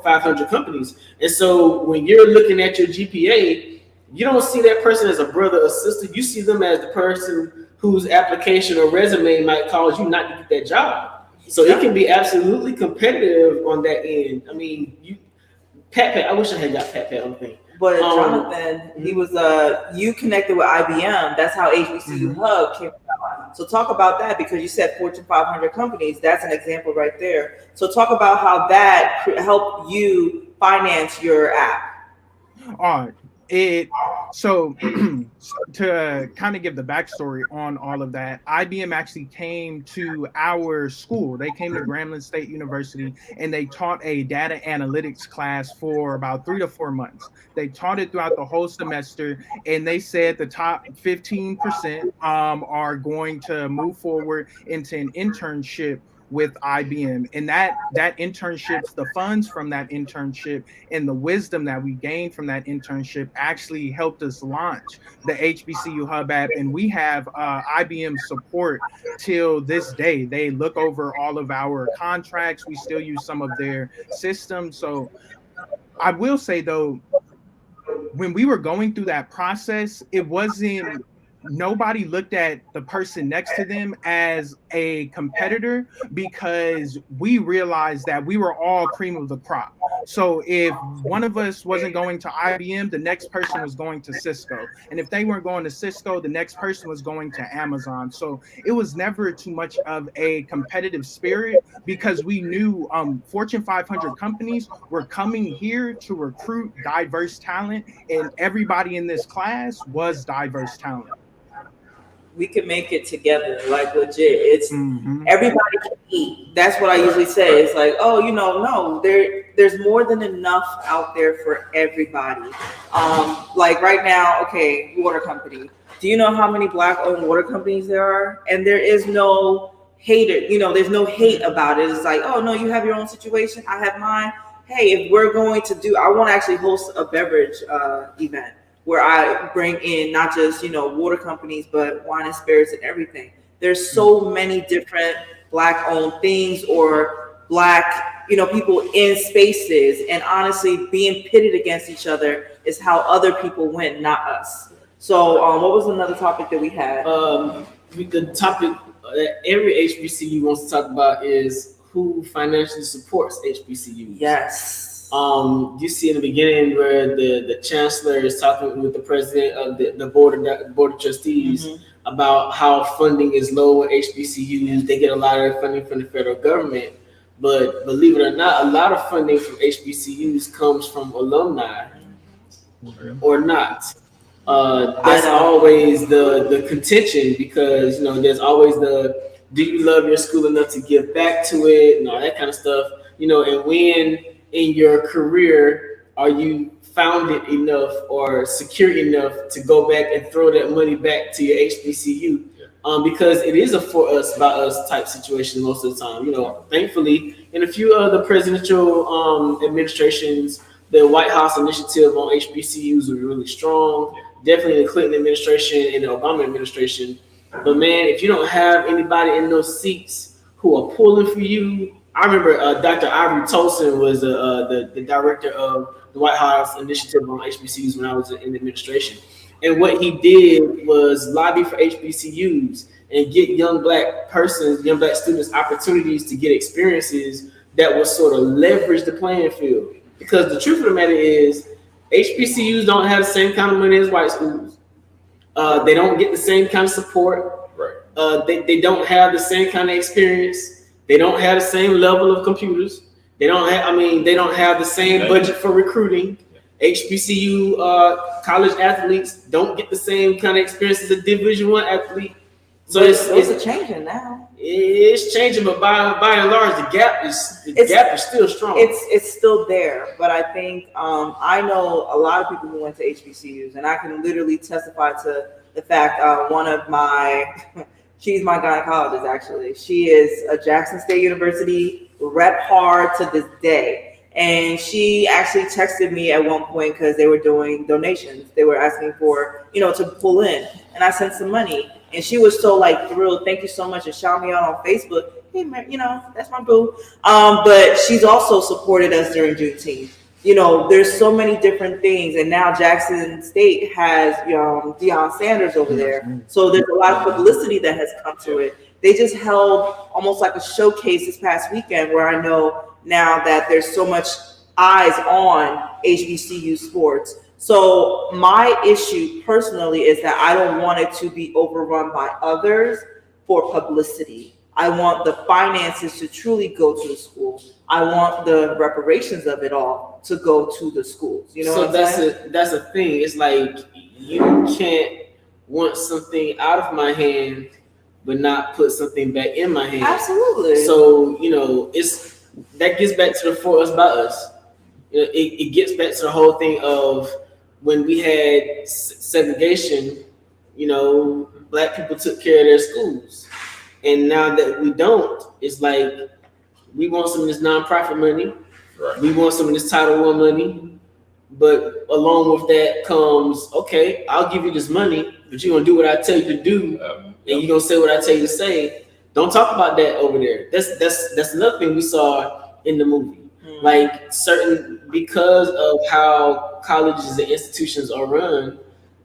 Speaker 3: 500 companies. And so when you're looking at your GPA, you don't see that person as a brother or sister. You see them as the person whose application or resume might cause you not to get that job. So it can be absolutely competitive on that end. I mean, Pat, I wish I had got Pat on the thing.
Speaker 1: But Jonathan, he was you connected with IBM. That's how HBCU HUB came about. So talk about that, because you said Fortune 500 companies. That's an example right there. So talk about how that helped you finance your app.
Speaker 5: So to kind of give the backstory on all of that, IBM actually came to our school. They came to Grambling State University, and they taught a data analytics class for about 3 to 4 months. They taught it throughout the whole semester, and they said the top 15% are going to move forward into an internship with IBM, and that internships, the funds from that internship and the wisdom that we gained from that internship actually helped us launch the HBCU Hub app. And we have IBM support till this day. They look over all of our contracts. We still use some of their systems. So I will say though, when we were going through that process, it wasn't, nobody looked at the person next to them as a competitor, because we realized that we were all cream of the crop. So if one of us wasn't going to IBM, the next person was going to Cisco. And if they weren't going to Cisco, the next person was going to Amazon. So it was never too much of a competitive spirit, because we knew Fortune 500 companies were coming here to recruit diverse talent, and everybody in this class was diverse talent.
Speaker 1: We can make it together, like legit. It's everybody can eat. That's what I usually say. It's like, oh, no, there's more than enough out there for everybody. Like right now, okay, water company. Do you know how many Black-owned water companies there are? And there is no hater. There's no hate about it. It's like, oh no, you have your own situation, I have mine. Hey, if we're going to I want to actually host a beverage event, where I bring in not just, water companies, but wine and spirits and everything. There's so many different Black-owned things, or Black, people in spaces. And honestly, being pitted against each other is how other people win, not us. So what was another topic that we had?
Speaker 3: The topic that every HBCU wants to talk about is who financially supports HBCUs.
Speaker 1: Yes.
Speaker 3: You see in the beginning where the chancellor is talking with the president of the board of trustees about how funding is low at HBCUs. They get a lot of funding from the federal government, but believe it or not, a lot of funding from HBCUs comes from alumni or not. That's always the contention, because there's always do you love your school enough to give back to it and all that kind of stuff, and when in your career are you founded enough or secure enough to go back and throw that money back to your HBCU? Because it is a for us by us type situation most of the time. Thankfully, in a few of the presidential administrations, the White House initiative on HBCUs was really strong. Definitely the Clinton administration and the Obama administration. But man, if you don't have anybody in those seats who are pulling for you, I remember Dr. Ivory Tolson was the director of the White House initiative on HBCUs when I was in the administration. And what he did was lobby for HBCUs and get young Black students opportunities to get experiences that will sort of leverage the playing field. Because the truth of the matter is, HBCUs don't have the same kind of money as white schools. They don't get the same kind of support. Right. They don't have the same kind of experience. They don't have the same level of computers. They don't have the same budget for recruiting. HBCU college athletes don't get the same kind of experience as a Division I athlete. So
Speaker 1: it's changing now.
Speaker 3: It's changing, but by and large, the gap is still strong.
Speaker 1: It's still there, but I think I know a lot of people who went to HBCUs, and I can literally testify to the fact one of she's my gynecologist actually. She is a Jackson State University rep hard to this day, and she actually texted me at one point because they were doing donations. They were asking for to pull in, and I sent some money. And she was so thrilled. Thank you so much, and shout me out on Facebook. Hey, man, that's my boo. But she's also supported us during Juneteenth. There's so many different things, and now Jackson State has Deion Sanders over there. So there's a lot of publicity that has come to it. They just held almost like a showcase this past weekend, where I know now that there's so much eyes on HBCU sports. So my issue personally is that I don't want it to be overrun by others for publicity. I want the finances to truly go to the school. I want the reparations of it all to go to the schools. You know
Speaker 3: So
Speaker 1: what I'm saying?
Speaker 3: that's a thing. It's like you can't want something out of my hand, but not put something back in my hand.
Speaker 1: Absolutely.
Speaker 3: So it's that gets back to the for us by us. It gets back to the whole thing of when we had segregation. Black people took care of their schools, and now that we don't, it's like we want some of this nonprofit money.
Speaker 4: Right.
Speaker 3: We want some of this Title I money, but along with that comes, okay, I'll give you this money, but you're gonna do what I tell you to do, and you're gonna say what I tell you to say. Don't talk about that over there. That's another thing we saw in the movie. Like because of how colleges and institutions are run,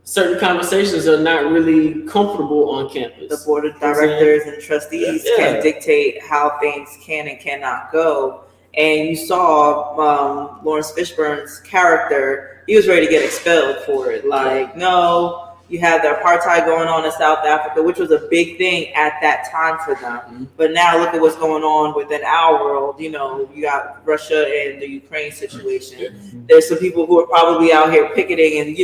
Speaker 3: certain conversations are not really comfortable on campus.
Speaker 1: The board of directors and trustees can dictate how things can and cannot go. And you saw Lawrence Fishburne's character, he was ready to get expelled for it. Like, no, you have the apartheid going on in South Africa, which was a big thing at that time for them. Mm-hmm. But now look at what's going on within our world. You got Russia and the Ukraine situation. Mm-hmm. There's some people who are probably out here picketing and,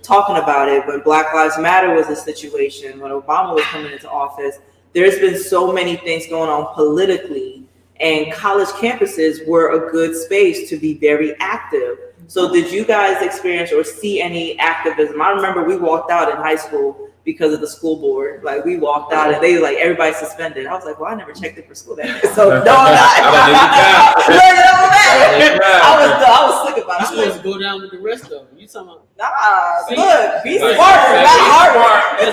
Speaker 1: talking about it. When Black Lives Matter was a situation, when Obama was coming into office, there's been so many things going on politically. And college campuses were a good space to be very active. So did you guys experience or see any activism? I remember we walked out in high school because of the school board. Like we walked out and they everybody suspended. I was like, well, I never checked it for school that day. So no, I'm not. I was sick about it.
Speaker 3: You're supposed to go down with the rest of them. You talking about?
Speaker 1: Nah, look, be smart, not hard. I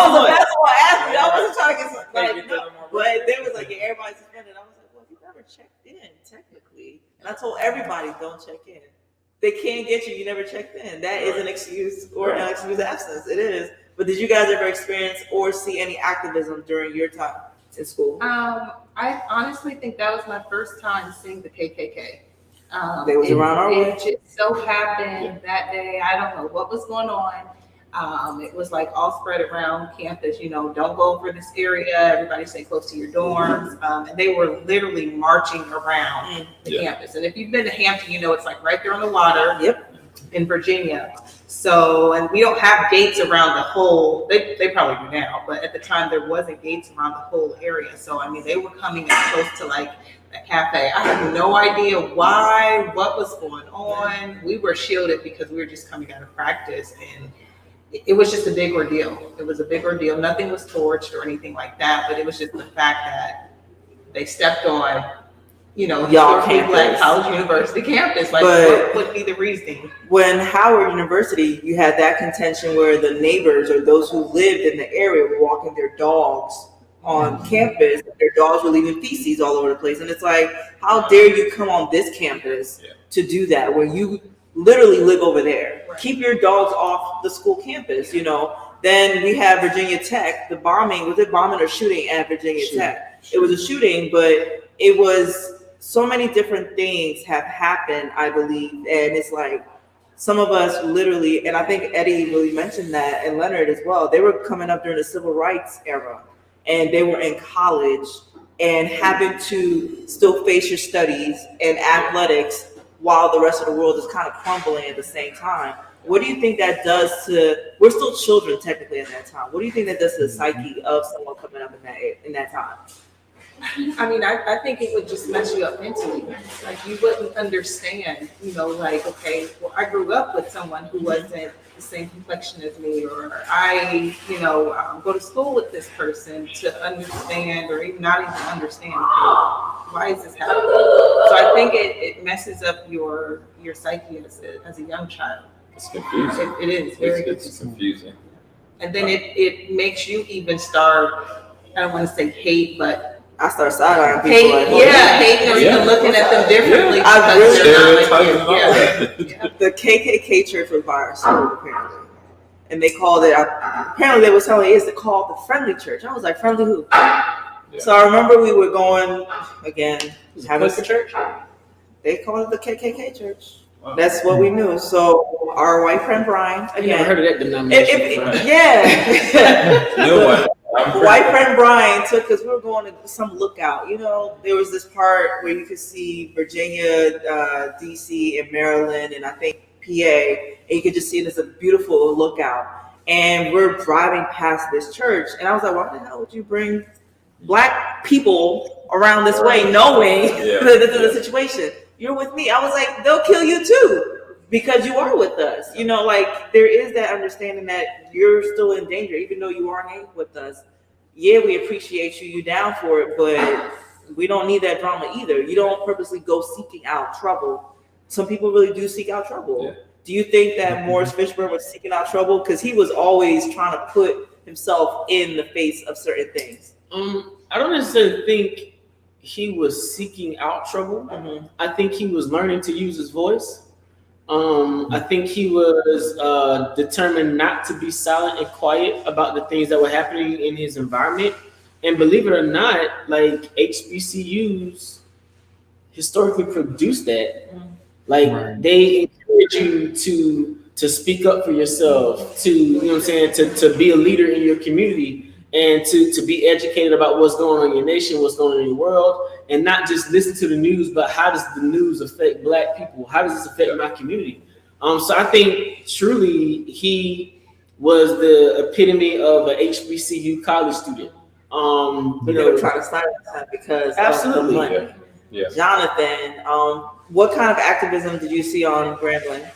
Speaker 1: was a basketball athlete. I wasn't trying to get some, but they was like, everybody suspended. I was like, well, you never checked in, technically. And I told everybody, don't check in. They can't get you. You never checked in. That is an excuse or an excuse absence. It is. But did you guys ever experience or see any activism during your time in school?
Speaker 2: I honestly think that was my first time seeing the KKK.
Speaker 1: They was around our way.
Speaker 2: It just so happened that day. I don't know what was going on. It was like all spread around campus, don't go over this area. Everybody stay close to your dorms. And they were literally marching around the campus. And if you've been to Hampton, it's like right there on the water.
Speaker 1: Yep.
Speaker 2: In Virginia. So, and we don't have gates around the whole, they probably do now, but at the time there wasn't gates around the whole area. So, they were coming as close to like a cafe. I had no idea why, what was going on. We were shielded because we were just coming out of practice, and it was just a big ordeal. It was a big ordeal. Nothing was torched or anything like that, but it was just the fact that they stepped on
Speaker 1: y'all campus.
Speaker 2: Black College University campus. Like, what would be the reasoning?
Speaker 1: When Howard University, you had that contention where the neighbors or those who lived in the area were walking their dogs on campus. Their dogs were leaving feces all over the place. And it's like, how dare you come on this campus to do that when you literally live over there? Right. Keep your dogs off the school campus, Then we have Virginia Tech, the bombing. Was it bombing or shooting at Virginia Tech? It was a shooting, but it was so many different things have happened, I believe. And it's like some of us literally, and I think Eddie really mentioned that, and Leonard as well, they were coming up during the civil rights era and they were in college and having to still face your studies and athletics while the rest of the world is kind of crumbling at the same time. What do you think that does we're still children technically at that time. What do you think that does to the psyche of someone coming up in that time?
Speaker 2: I think it would just mess you up mentally. Like, you wouldn't understand, okay, well, I grew up with someone who wasn't the same complexion as me, or I, go to school with this person to understand, or even not even understand, why is this happening? So I think it messes up your psyche as a young child.
Speaker 4: It's confusing.
Speaker 2: It is very
Speaker 4: it's confusing.
Speaker 2: And then it makes you even start, I don't want to say hate, but
Speaker 1: I start side-eyeing people.
Speaker 2: Hating or even looking at them differently.
Speaker 1: I
Speaker 2: really
Speaker 1: The KKK church was by our school, apparently. And they called it, apparently they were telling me it's called the friendly church. I was like, friendly who? Yeah. So I remember we were going, again, having a church. They called it the KKK church. Wow. That's what we knew. So our white friend Brian, again.
Speaker 3: I never heard of that denomination.
Speaker 4: New one.
Speaker 1: My white friend Brian took, because we were going to some lookout. You know, there was this part where you could see Virginia, DC, and Maryland, and I think PA, and you could just see it as a beautiful lookout. And we're driving past this church, and I was like, why the hell would you bring Black people around this way, knowing that this is a situation? You're with me. I was like, they'll kill you too, because you are with us. You know, like, there is that understanding that you're still in danger, even though you aren't with us. Yeah, we appreciate you down for it, but we don't need that drama either. You don't purposely go seeking out trouble. Some people really do seek out trouble. Yeah. Do you think that Morris Fishburne was seeking out trouble? Because he was always trying to put himself in the face of certain things.
Speaker 3: I don't necessarily think he was seeking out trouble. Mm-hmm. I think he was learning to use his voice. I think he was determined not to be silent and quiet about the things that were happening in his environment. And believe it or not, like, HBCUs historically produce that. Like, they encourage you to speak up for yourself, to, you know what I'm saying, to be a leader in your community, and to be educated about what's going on in your nation, what's going on in your world, and not just listen to the news, but how does the news affect Black people? How does this affect my community? So I think truly he was the epitome of an HBCU college student.
Speaker 1: You know, trying to silence that because absolutely. Of the money.
Speaker 4: Yeah.
Speaker 1: Jonathan, what kind of activism did you see on Grambling?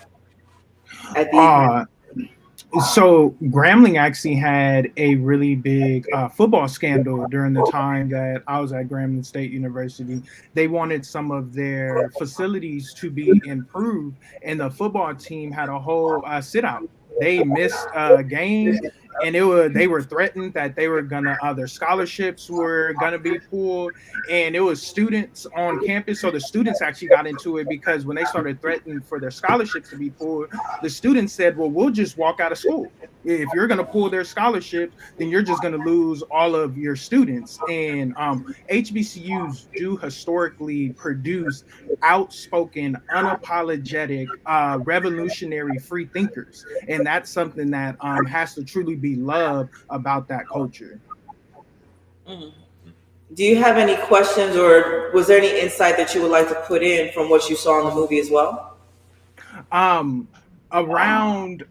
Speaker 5: So Grambling actually had a really big football scandal during the time that I was at Grambling State University. They wanted some of their facilities to be improved, and the football team had a whole sit out. They missed a game, and they were threatened that they were gonna their scholarships were gonna be pulled, and it was students on campus. So the students actually got into it, because when they started threatening for their scholarships to be pulled, the students said, well, we'll just walk out of school. If you're gonna pull their scholarships, then you're just gonna lose all of your students. And HBCUs do historically produce outspoken, unapologetic, revolutionary free thinkers, and that's something that has to truly be loved about that culture.
Speaker 1: Mm. Do you have any questions, or was there any insight that you would like to put in from what you saw in the movie as well?
Speaker 5: Around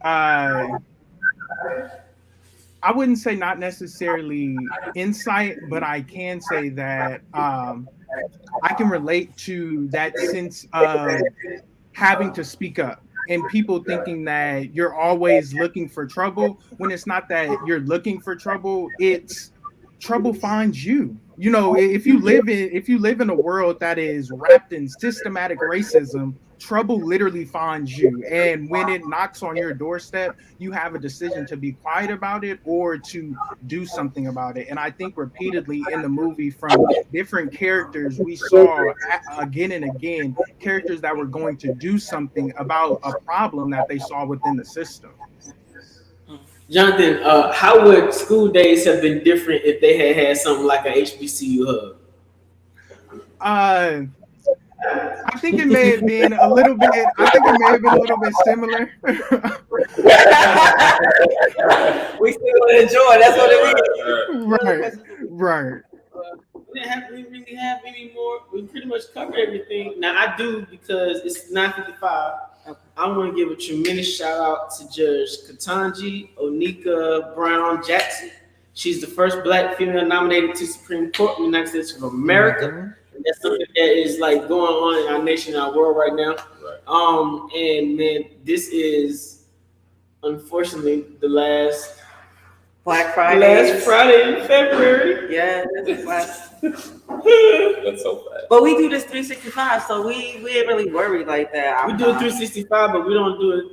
Speaker 5: I wouldn't say not necessarily insight, but I can say that I can relate to that sense of having to speak up, and people thinking that you're always looking for trouble, when it's not that you're looking for trouble, it's trouble finds you. You know, if you live in a world that is wrapped in systematic racism, trouble literally finds you. And when it knocks on your doorstep, you have a decision to be quiet about it or to do something about it. And I think repeatedly in the movie, from different characters, we saw again and again characters that were going to do something about a problem that they saw within the system.
Speaker 3: Jonathan, how would school days have been different if they had something like a HBCU hub?
Speaker 5: I think it may have been a little bit. I think it may have been a little bit similar.
Speaker 1: We still want to enjoy. That's what it means.
Speaker 5: Right.
Speaker 3: We didn't really have any more. We pretty much covered everything. Now I do, because it's 9:55. I want to give a tremendous shout out to Judge Ketanji Onika Brown Jackson. She's the first Black female nominated to Supreme Court in the United States of America. Mm-hmm. And that's something that is like going on in our nation, in our world right now. Right. And man, this is unfortunately the last
Speaker 1: Black Friday.
Speaker 3: Last Friday in February.
Speaker 1: Yeah, that's last.
Speaker 4: That's so bad.
Speaker 1: But we do this 365, so we ain't really worried like that.
Speaker 3: We do it 365, but we don't do it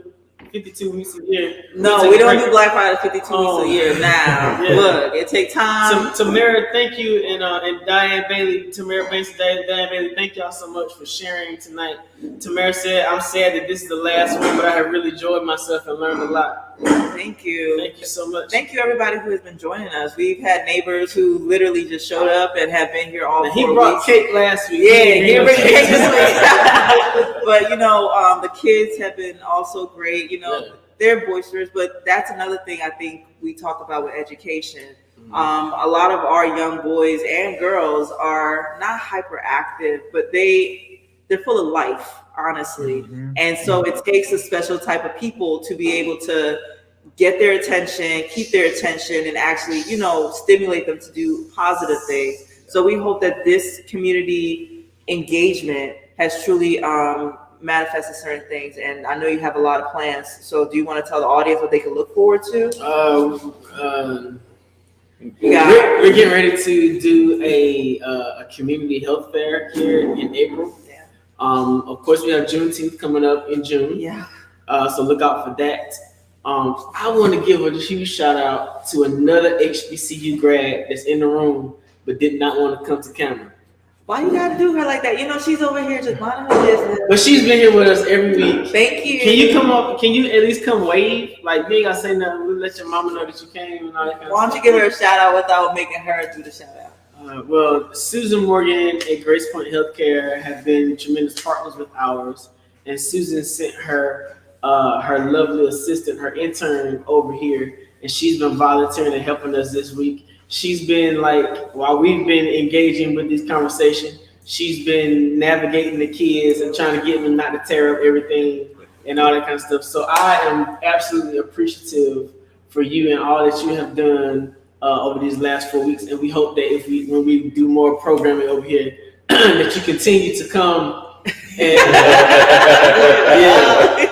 Speaker 3: 52 weeks a year.
Speaker 1: No, we don't do Black Friday 52 weeks a year now. Yeah. Look, it takes time.
Speaker 3: Tamara, thank you, and Diane Bailey, Tamara Banks, Diane Bailey, thank y'all so much for sharing tonight. Tamara said, I'm sad that this is the last one, but I have really enjoyed myself and learned a lot.
Speaker 1: Thank you.
Speaker 3: Thank you so much.
Speaker 1: Thank you, everybody who has been joining us. We've had neighbors who literally just showed up and have been here all 4 weeks.
Speaker 3: He brought cake last week.
Speaker 1: Yeah, he brought cake this week. But, you know, the kids have been also great. You know, they're boisterous, but that's another thing I think we talk about with education. A lot of our young boys and girls are not hyperactive, but they're full of life, honestly. And so it takes a special type of people to be able to get their attention, keep their attention, and actually, stimulate them to do positive things. So we hope that this community engagement has truly manifested certain things. And I know you have a lot of plans. So do you want to tell the audience what they can look forward to?
Speaker 3: We're getting ready to do a community health fair here in April. Of course, we have Juneteenth coming up in June. So look out for that. I want to give a huge shout out to another HBCU grad that's in the room but did not want to come to camera.
Speaker 1: Why you gotta do her like that? She's over here just minding her business.
Speaker 3: But she's been here with us every week.
Speaker 1: Thank you.
Speaker 3: Can you come up? Can you at least come wave? Like, you ain't gotta say nothing. We'll let your mama know that you came and all that kind of stuff.
Speaker 1: Why don't you give her a shout out without making her do the shout out?
Speaker 3: Well, Susan Morgan at Grace Point Healthcare have been tremendous partners with ours, and Susan sent her lovely assistant, her intern, over here, and she's been volunteering and helping us this week. She's been while we've been engaging with this conversation, she's been navigating the kids and trying to get them not to tear up everything and all that kind of stuff. So I am absolutely appreciative for you and all that you have done over these last 4 weeks. And we hope that when we do more programming over here, that you continue to come. And,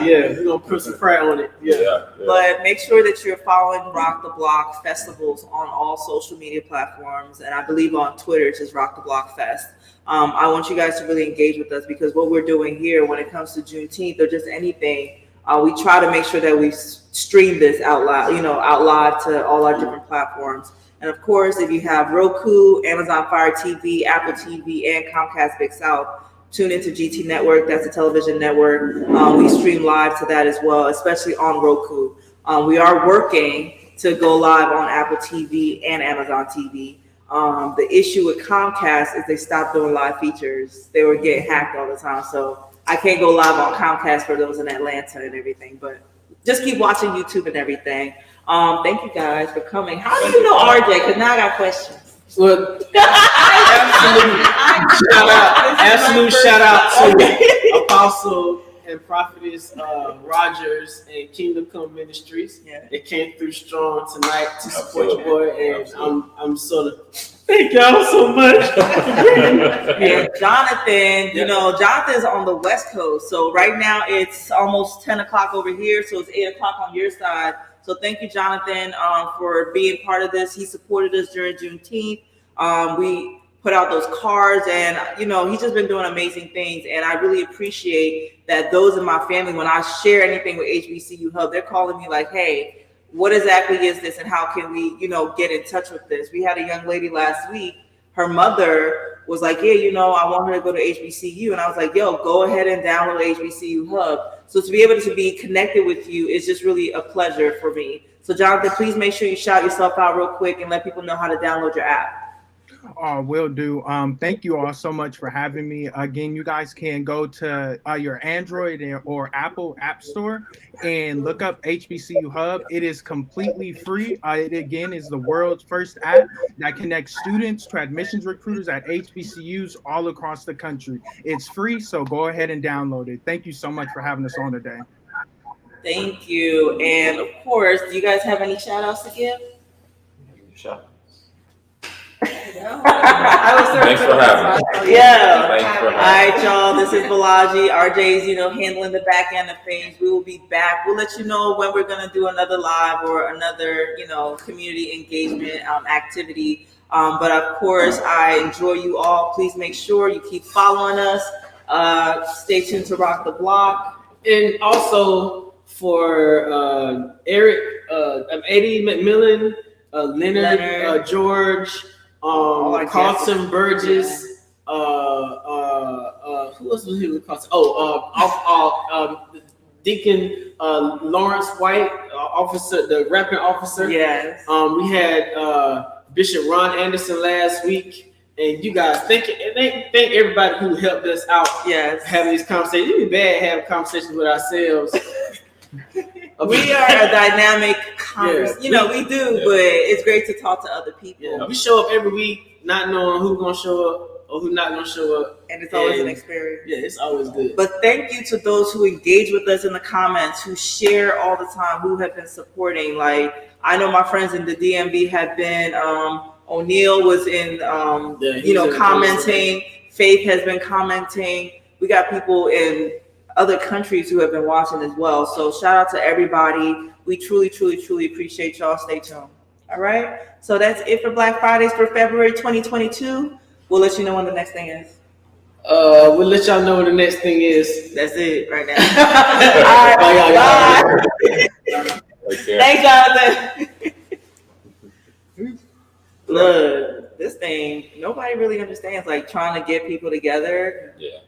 Speaker 3: we're gonna put some pride on it. Yeah.
Speaker 1: But make sure that you're following Rock the Block festivals on all social media platforms, and I believe on Twitter it's just Rock the Block Fest. I want you guys to really engage with us, because what we're doing here when it comes to Juneteenth or just anything, we try to make sure that we stream this out live to all our different platforms. And of course, if you have Roku, Amazon Fire TV, Apple TV, and Comcast Big South, tune into GT Network. That's a television network. We stream live to that as well, especially on Roku. We are working to go live on Apple TV and Amazon TV. The issue with Comcast is they stopped doing live features. They were getting hacked all the time. So I can't go live on Comcast for those in Atlanta and everything. But just keep watching YouTube and everything. Thank you guys for coming. How do you know RJ? Because now I got questions.
Speaker 3: Well, absolute shout out to Apostle and Prophetess Rogers and Kingdom Come Ministries. They came through strong tonight to support your boy, and I'm sort of thank y'all so much.
Speaker 1: And Jonathan, Jonathan's on the West Coast, so right now it's almost 10 o'clock over here, so it's 8 o'clock on your side. So thank you, Jonathan, for being part of this. He supported us during Juneteenth. We put out those cards, and he's just been doing amazing things. And I really appreciate that those in my family, when I share anything with HBCU Hub, they're calling me like, "Hey, what exactly is this, and how can we, get in touch with this?" We had a young lady last week. Her mother was like, "Yeah, I want her to go to HBCU," and I was like, "Yo, go ahead and download HBCU Hub." So to be able to be connected with you is just really a pleasure for me. So Jonathan, please make sure you shout yourself out real quick and let people know how to download your app.
Speaker 5: Will do. Thank you all so much for having me. Again, you guys can go to your Android or Apple App Store and look up HBCU Hub. It is completely free. It again is the world's first app that connects students to admissions recruiters at HBCUs all across the country. It's free, so go ahead and download it. Thank you so much for having us on today.
Speaker 1: Thank you. And of course, do you guys have any shout outs to give?
Speaker 4: Thanks for having me.
Speaker 1: Yeah.
Speaker 4: Thanks for having me.
Speaker 1: All right, y'all. This is Bolaji. RJ's, handling the back end of things. We will be back. We'll let you know when we're gonna do another live or another, community engagement activity. But of course, I enjoy you all. Please make sure you keep following us. Stay tuned to Rock the Block.
Speaker 3: And also for Eric, Eddie McMillan, Leonard, George. Carlton Burgess, who else was here with Carlton? Deacon Lawrence White, officer, the rapping officer.
Speaker 1: Yes.
Speaker 3: We had Bishop Ron Anderson last week, and you guys thank everybody who helped us out.
Speaker 1: Yes.
Speaker 3: Having these conversations. It'd be bad having conversations with ourselves.
Speaker 1: We are a dynamic You know, we do, but it's great to talk to other people.
Speaker 3: Yeah, we show up every week, not knowing who's gonna show up or who's not gonna show up,
Speaker 1: and it's always an experience.
Speaker 3: Yeah, it's always good.
Speaker 1: But thank you to those who engage with us in the comments, who share all the time, who have been supporting. Like, I know my friends in the DMV have been. O'Neill was in, commenting. Faith has been commenting. We got people in other countries who have been watching as well. So shout out to everybody. We truly, truly, truly appreciate y'all. Stay tuned. All right. So that's it for Black Fridays for February 2022. We'll let you know when the next thing is.
Speaker 3: We'll let y'all know what the next thing is.
Speaker 1: That's it right now. All right. Bye. Thanks, Jonathan. Look, this thing, nobody really understands, like, trying to get people together.
Speaker 4: Yeah.